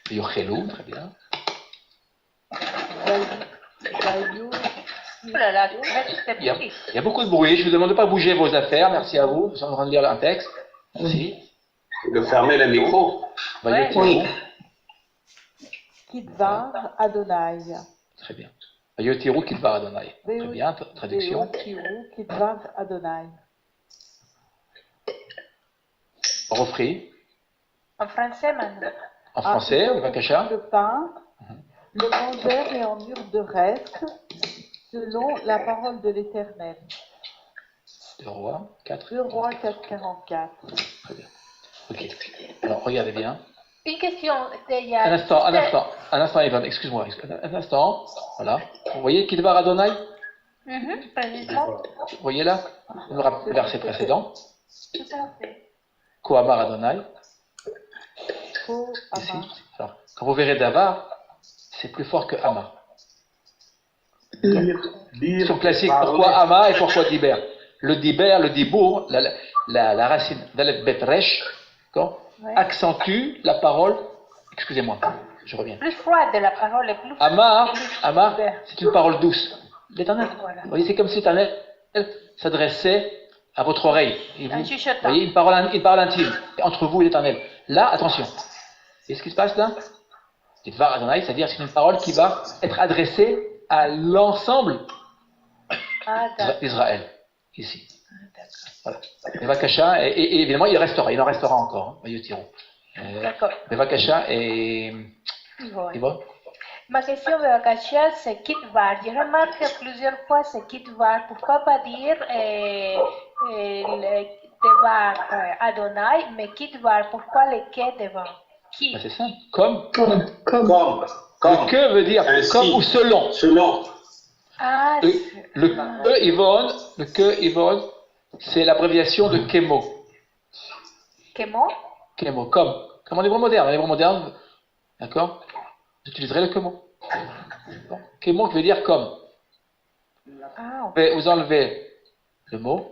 Yochelu, très bien. Il y a beaucoup de bruit, je vous demande de ne pas bouger vos affaires, merci à vous, nous sommes en train de lire un texte. Merci. De fermer le micro. Oui. Kidvar Adonai. Très bien. Vayotiru Kidvar Adonai. Très bien, traduction. Vayotiru Kidvar Adonai. Refri. En français maintenant. En français, Vakasha. Le pain, le vendeur est en mur de reste, selon la parole de l'Éternel. 2 Rois 4. 2 Rois 4,44. Très bien. Ok. Alors, regardez bien. Une question. Un instant, Yvonne, excuse-moi. Un instant. Voilà. Vous voyez Kidvar Adonai? Vous voyez là? Le verset précédent. Tout à fait. Koamar Adonai. Ici. Alors, quand vous verrez Davar, c'est plus fort que Hama. Question classique, pourquoi Hama et pourquoi Diber? Le Diber, le Dibour, la racine d'Aleph Bet Resh, accentue la parole. Excusez-moi, je reviens. Plus froide la parole est plus froide. Hama, c'est une parole douce. L'Éternel. Voilà. Vous voyez, c'est comme si l'Éternel s'adressait à votre oreille. Et vous voyez, une parole intime entre vous et l'Éternel. Là, attention. Et ce qui se passe là? Kidvar Adonai, c'est-à-dire c'est une parole qui va être adressée à l'ensemble d'Israël, ici. Voilà. Et Vakasha, et évidemment, il en restera encore, Vayotiru. D'accord. Mais Vakasha et Yvonne. Ma question de Vakasha, c'est Kidvar. Je remarque plusieurs fois c'est Kidvar. Pourquoi pas dire Devar Adonai, mais Kidvar, pourquoi le Ke devant? Qui? C'est simple. Comme. Le que veut dire comme ou selon. Ah, le que Yvonne, c'est l'abréviation de Kemo. Kemo, comme en hébreu moderne. En hébreu moderne, d'accord? J'utiliserai le Kemo. Kemo qui veut dire comme. Vous enlevez le mot,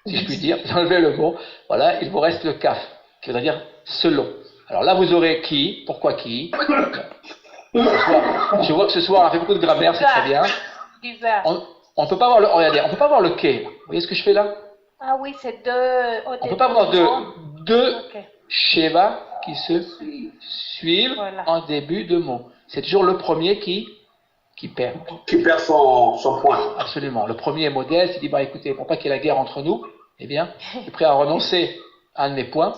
si je puis dire, vous enlevez le mot, voilà, il vous reste le kaf, qui veut dire selon. Alors là, vous aurez qui? Pourquoi qui? Je vois que ce soir, on a fait beaucoup de grammaire, c'est très bien. On ne peut pas voir le, regardez, on peut pas voir le quai. Vous voyez ce que je fais là? Ah oui, c'est deux. On ne peut pas voir deux Sheva qui se suivent en début de mot. C'est toujours le premier qui perd. Qui perd son point. Absolument. Le premier est modeste, il dit, bah écoutez, pour pas qu'il y ait la guerre entre nous, eh bien, je suis prêt à renoncer à un de mes points,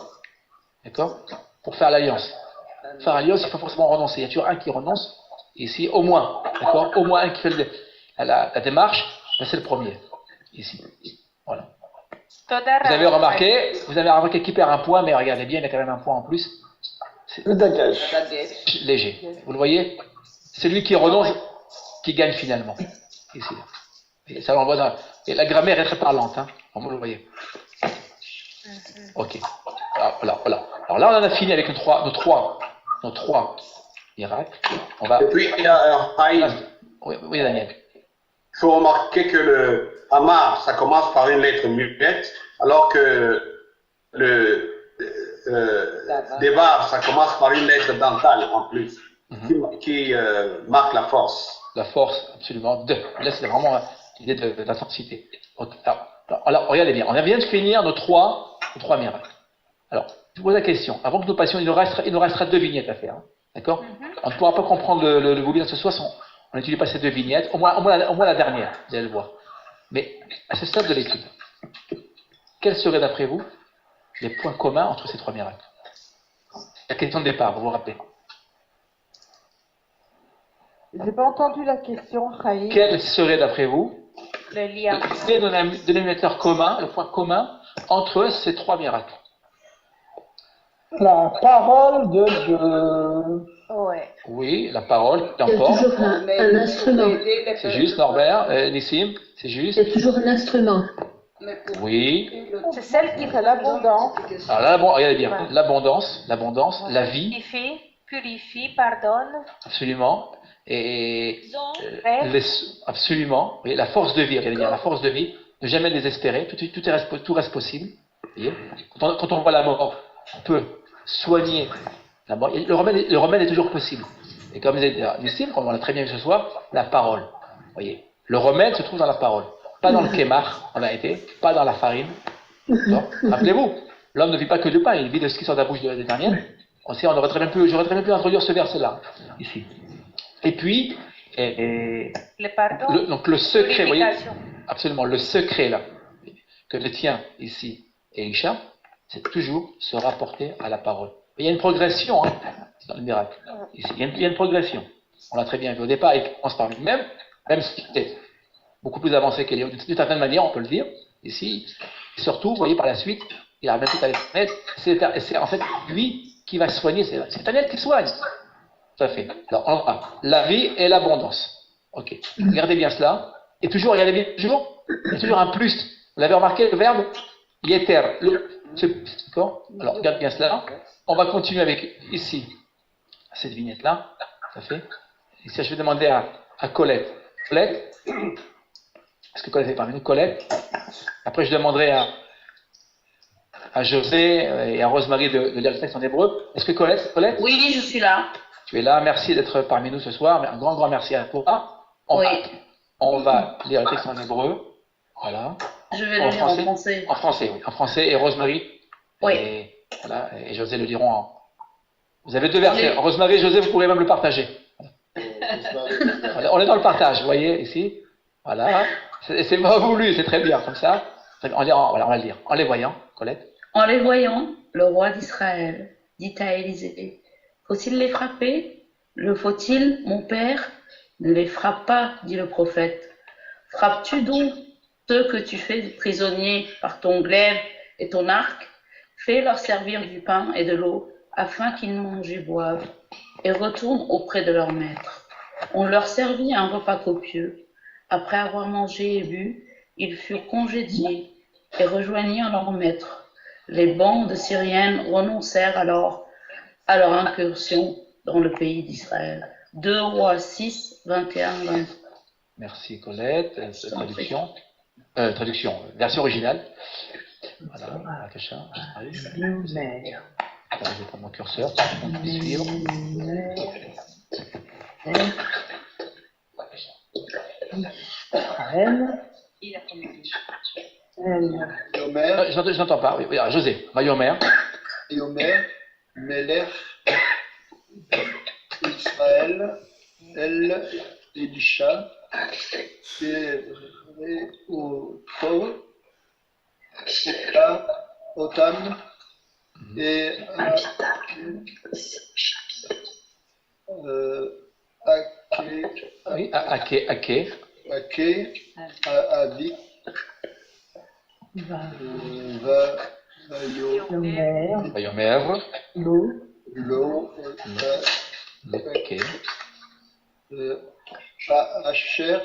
d'accord, pour faire l'alliance. Faire l'alliance, il faut forcément renoncer. Il y a toujours un qui renonce, ici, au moins, d'accord, au moins un qui fait la démarche, ben, c'est le premier, ici. Voilà. Vous avez remarqué qu'il perd un point, mais regardez bien, il a quand même un point en plus. C'est léger. Vous le voyez? Celui qui renonce, qui gagne finalement. Ici. Et ça, on voit dans... Et la grammaire est très parlante, hein. Vous le voyez. Ok. Alors, voilà. Alors là, on en a fini avec nos trois miracles. On va... Et puis, il y a oui, Daniel. Il faut remarquer que le Hamar, ça commence par une lettre muette, alors que le Devar, ça commence par une lettre dentale en plus, qui marque la force. La force, absolument. Là, c'est vraiment l'idée de l'intensité. Alors, regardez bien, on vient de finir nos trois miracles. Alors, je vous pose la question. Avant que nous passions, il nous restera 2 vignettes à faire. Hein. D'accord? On ne pourra pas comprendre le volume ce soir si on n'étudie pas ces 2 vignettes, au moins la dernière, vous allez le voir. Mais à ce stade de l'étude, quels seraient d'après vous les points communs entre ces 3 miracles? La question de départ, vous vous rappelez? J'ai pas entendu la question, Khaïm. Quel serait d'après vous le lien, le dénominateur commun, le point commun entre ces 3 miracles? La parole de Dieu. Ouais. Oui, la parole, Il y a toujours un instrument. C'est juste, Norbert, Nissim, c'est juste. Il y a toujours un instrument. Oui. C'est celle qui fait l'abondance. Alors là, regardez bien, l'abondance, la vie. Purifie, pardonne. Absolument. Et absolument. Oui, la force de vie, regardez bien, la force de vie, ne jamais désespérer, tout reste possible. Voyez, quand on voit la mort, on peut soigner la mort. Le remède est toujours possible. Et comme vous avez dit, comme on l'a très bien vu ce soir, la parole. Voyez, le remède se trouve dans la parole. Pas dans le kémar, en vérité, pas dans la farine. Rappelez-vous, l'homme ne vit pas que de pain, il vit de ce qui sort de la bouche de l'éternel. J'aurais très bien pu introduire ce verset-là, ici. Et puis, donc le secret, vous voyez, absolument, le secret là, que détient ici Elisha, c'est toujours se rapporter à la parole. Il y a une progression, hein, dans le miracle. Ici, il y a une progression. On l'a très bien vu au départ, il commence par lui-même, même si c'était beaucoup plus avancé qu'Élie, d'une certaine manière, on peut le dire. Ici, et surtout, vous voyez, par la suite, il a même tout à l'éternel. C'est en fait lui qui va soigner, c'est l'éternel qui soigne. Tout à fait. Alors, on va. La vie et l'abondance. Ok. Regardez bien cela. Et toujours, regardez bien, il y a toujours un plus. Vous l'avez remarqué, le verbe yeter. D'accord? Alors, regardez bien cela. On va continuer avec, ici, cette vignette-là. Tout à fait. Ici, je vais demander à Colette. Colette? Est-ce que Colette est parmi nous? Colette? Après, je demanderai à José et à Rosemary de lire le texte en hébreu. Est-ce que Colette? Oui, je suis là. Tu es là, merci d'être parmi nous ce soir. Un grand merci à toi. On va lire le texte en hébreu. Voilà. Je vais le lire en français. En français, oui. En français, et Rosemary. Oui. Et José le diront en... Vous avez 2 versets. Rosemary et José, vous pourrez même le partager. On est dans le partage, vous voyez, ici. Voilà. C'est pas voulu, c'est très bien, comme ça. On va le lire. En les voyant, Colette. En les voyant, le roi d'Israël dit à Élisée: faut-il les frapper? Le faut-il, mon père? Ne les frappe pas, dit le prophète. Frappes-tu donc ceux que tu fais prisonniers par ton glaive et ton arc? Fais-leur servir du pain et de l'eau, afin qu'ils mangent et boivent, et retournent auprès de leur maître. On leur servit un repas copieux. Après avoir mangé et bu, ils furent congédiés et rejoignirent leur maître. Les bandes syriennes renoncèrent alors à leur incursion dans le pays d'Israël. 2 Rois 6, 21-23. Merci Colette. Traduction, version originale. Voilà, Je vais prendre mon curseur pour qu'on puisse suivre. Je n'entends pas. Oui, José. Vayomer. Vayomer, Melech, Israël, El, Elisha, Tov, Otam, et Ake, Adik, Vayomer, Lo, Asher,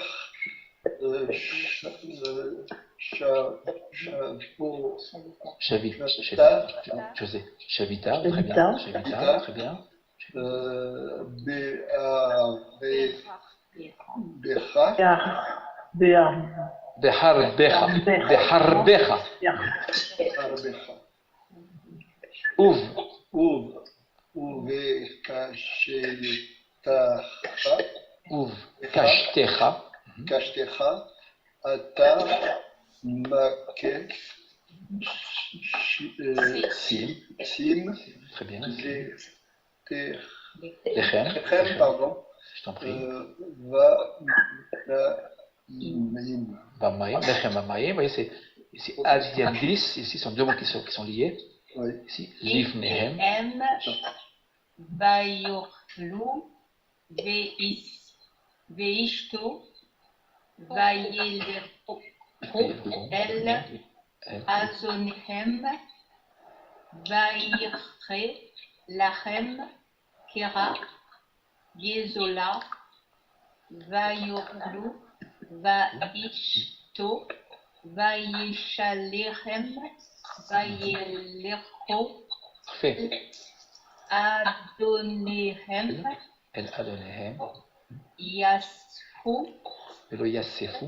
José, Shavita, très bien, Shavita, très bien. Beharbecha. Kashtecha, Ata, Makeh, Sim, très bien. Lechem, pardon. Je t'en prie. Vamaim. Lechem Vamaim, vous voyez, c'est ici Adiandis, ici sont deux mots qui sont liés. Oui. Ici, Livnehem. Vayochlu, Veishto, Vayelchu, El, Azonehem, Vayirche, Lachem, Kera, Yezola, Vayochlu, Vaishto, Vayeshalechem, Vayelecho, Adonehem, El Adonehem, Yasfu, Velo Yasefu,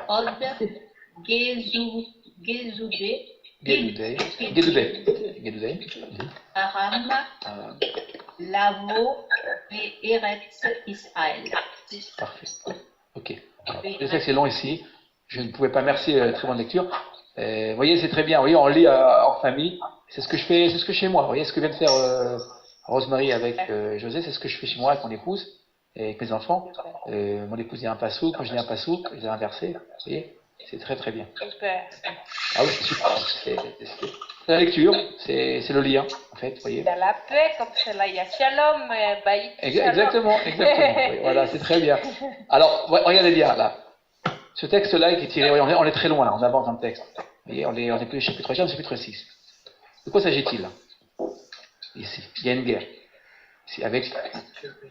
Od, Gezude, Aram, Lavo et Eretz Israël. Parfait. Ok. Je sais que c'est long ici. Je ne pouvais pas. Merci, très bonne lecture. Vous voyez, c'est très bien. Vous voyez, on lit en famille. C'est ce que je fais. C'est ce que je fais moi. Vous voyez, ce que vient de faire Rosemary avec José, c'est ce que je fais chez moi avec mon épouse et avec mes enfants. Mon épouse dit un passouk, quand je dis un passouk, je dis un verset. Vous voyez, c'est très très bien. Super. Ah oui, c'est super. C'est la lecture, c'est le lien, en fait, vous voyez. Il y a la paix, comme cela, il y a shalom, baït. Exactement. Oui, voilà, c'est très bien. Alors, regardez bien, là. Ce texte-là qui est tiré, on est très loin, là, on avance dans le texte. Vous voyez, on est plus au chapitre 5, au chapitre 6. De quoi s'agit-il, là? Ici, il y a une guerre. Ici, avec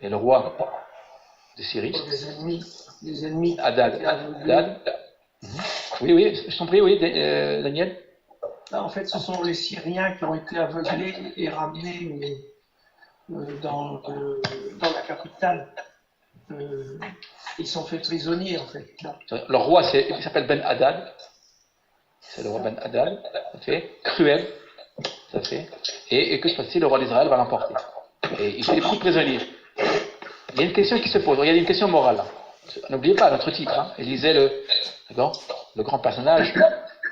le roi de Syrie. Les ennemis. Hadad. Oui, je t'en prie, oui, Daniel. Là, en fait, ce sont les Syriens qui ont été aveuglés et ramenés dans la capitale. Ils sont faits prisonniers, en fait. Là. Le roi, il s'appelle Ben Hadad. C'est le roi Ben Hadad. Ça fait cruel. Ça fait. Et que se passe-t-il? Le roi d'Israël va l'emporter. Et il fait beaucoup de prisonniers. Il y a une question qui se pose. Il y a une question morale là. N'oubliez pas notre titre. Hein. Élisée, le grand personnage,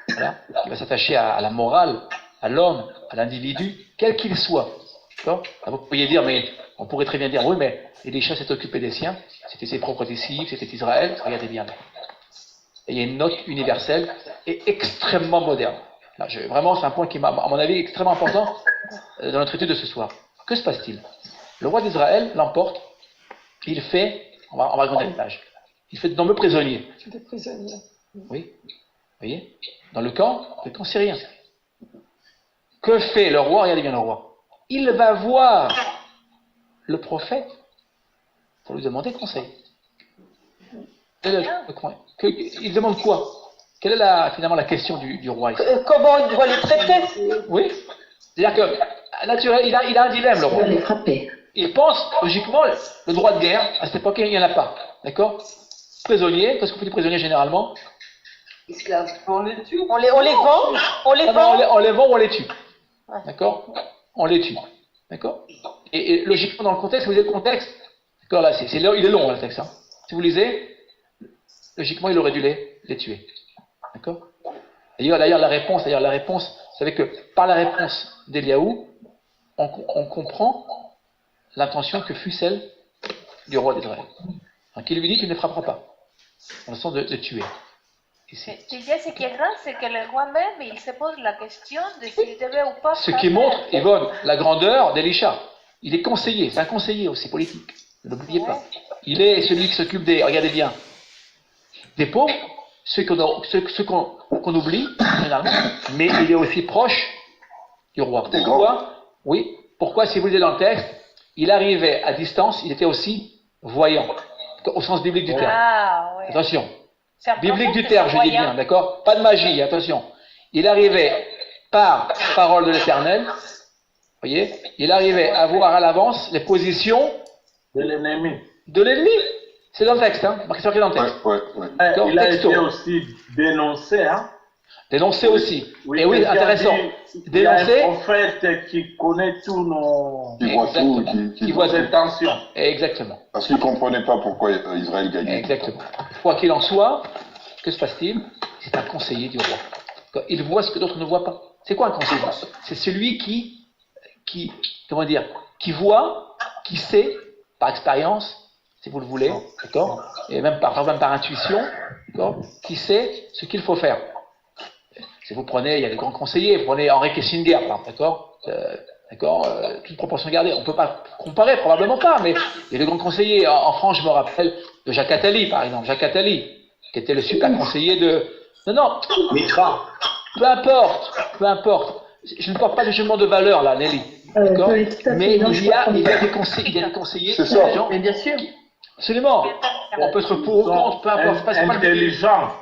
voilà, qui va s'attacher à la morale, à l'homme, à l'individu, quel qu'il soit. Vous pourriez dire, mais on pourrait très bien dire, oui, mais Élisha s'est occupé des siens, c'était ses propres disciples, c'était Israël. Regardez bien. Et il y a une note universelle et extrêmement moderne. Là, vraiment, c'est un point qui m'a, à mon avis, extrêmement important dans notre étude de ce soir. Que se passe-t-il? Le roi d'Israël l'emporte. Il fait, on va regarder la page. Il fait de nombreux prisonniers. Des prisonniers. Oui. Vous voyez? Dans le camp syrien. Que fait le roi? Regardez bien le roi. Il va voir le prophète pour lui demander conseil. Il demande quoi? Quelle est finalement la question du roi ici? Comment il doit les traiter? Oui. C'est-à-dire que, naturel, il a un dilemme, le roi. Les frapper. Il pense, logiquement, le droit de guerre, à cette époque, il n'y en a pas. D'accord? Prisonniers, qu'est-ce qu'on fait des prisonniers généralement? Esclaves. On les tue. On les vend? On les vend? On les vend ou on les tue. d'accord, on les tue. D'accord. Et logiquement, dans le contexte, vous lisez le contexte, d'accord, là, il est long, le texte. Hein. Si vous lisez, logiquement, il aurait dû les tuer. D'accord. D'ailleurs, la réponse, vous savez que par la réponse d'Eliaou, on comprend l'intention que fut celle du roi d'Israël. Donc, il lui dit qu'il ne frappera pas, dans le sens de tuer. Déjà, ce qui est grave, c'est que le roi même, il se pose la question de s'il devait ou pas. Ce qui montre, Yvonne, la grandeur d'Elisha. Il est conseiller, c'est un conseiller aussi politique. Ne l'oubliez pas. Il est celui qui s'occupe regardez bien, des pauvres, ceux qu'on oublie, généralement, mais il est aussi proche du roi. Pourquoi? Oui, pourquoi, si vous lisez dans le texte, il arrivait à distance, il était aussi voyant, au sens biblique du terme. Ah, ouais. Attention. Biblique du terme, je dis bien, d'accord? Pas de magie, attention. Il arrivait par parole de l'Éternel, voyez, il arrivait à voir à l'avance les positions de l'ennemi. De l'ennemi. C'est dans le texte, hein? C'est marqué dans le texte. Il a été aussi dénoncé, hein? Dénoncé aussi. Oui, et oui, intéressant. Dénoncé. Il y a un prophète qui connaît tous nos... Qui voit tout, qui voit ses intentions. Exactement. Parce qu'il ne comprenait pas pourquoi Israël gagnait. Exactement. Quoi qu'il en soit, que se passe-t-il? C'est un conseiller du roi. Il voit ce que d'autres ne voient pas. C'est quoi un conseiller? C'est celui qui voit, qui sait, par expérience, si vous le voulez, d'accord, et même par intuition, d'accord, qui sait ce qu'il faut faire. Si vous prenez, il y a des grands conseillers, vous prenez Henri Kissinger, d'accord, toute proportion gardée. On ne peut pas comparer, probablement pas, mais il y a des grands conseillers. En France, je me rappelle de Jacques Attali, par exemple. Jacques Attali, qui était le super conseiller de... Non, Mitra. Peu importe. Je ne porte pas de jugement de valeur, là, Nelly. D'accord. Mais il y a des conseillers. C'est ça. Gens, mais bien sûr. Absolument. On peut se pour ou contre, peu importe. Intelligent.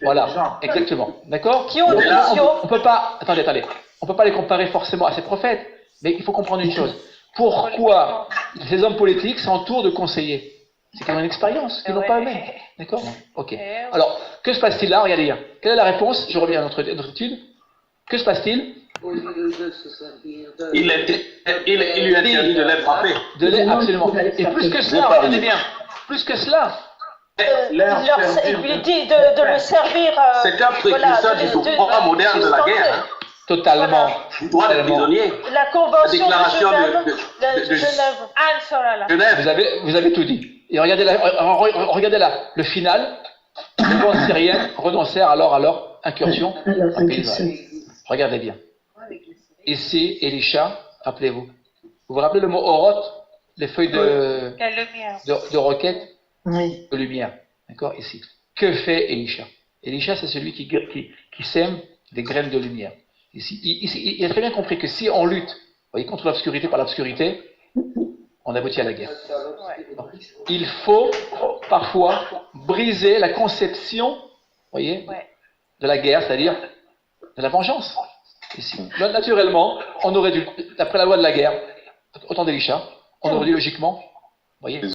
Voilà, exactement. D'accord. Qui ont des visions. On peut pas. Attendez. On peut pas les comparer forcément à ces prophètes, mais il faut comprendre une chose. Pourquoi ces hommes politiques s'entourent de conseillers? C'est qu'ils ont une expérience qu'ils n'ont pas eux-mêmes. D'accord. Ok. Alors, que se passe-t-il là? Regardez bien. Quelle est la réponse? Je reviens à notre étude. Que se passe-t-il? Il lui interdit de les frapper. Absolument. Et plus que cela, regardez bien. Plus que cela. Il lui dit de le servir. C'est un précurseur du droit moderne de la guerre. Hein. Totalement. Droit de prisonnier. La convention de Genève. Vous avez tout dit. Et regardez là, le final. Les bandes syriennes renoncèrent alors à leur incursion en Pays d'Israël. Regardez bien. Ici, Elisha, rappelez-vous. Vous vous rappelez le mot orot, les feuilles de roquette, oui. De lumière. D'accord, ici. Que fait Elisha? Elisha, c'est celui qui sème des graines de lumière. Ici, il a très bien compris que si on lutte, voyez, contre l'obscurité par l'obscurité, on aboutit à la guerre. Il faut parfois briser la conception, voyez, de la guerre, c'est-à-dire de la vengeance. Ici. Naturellement, on aurait dû, d'après la loi de la guerre, au temps d'Elisha, on aurait dû logiquement, voyez,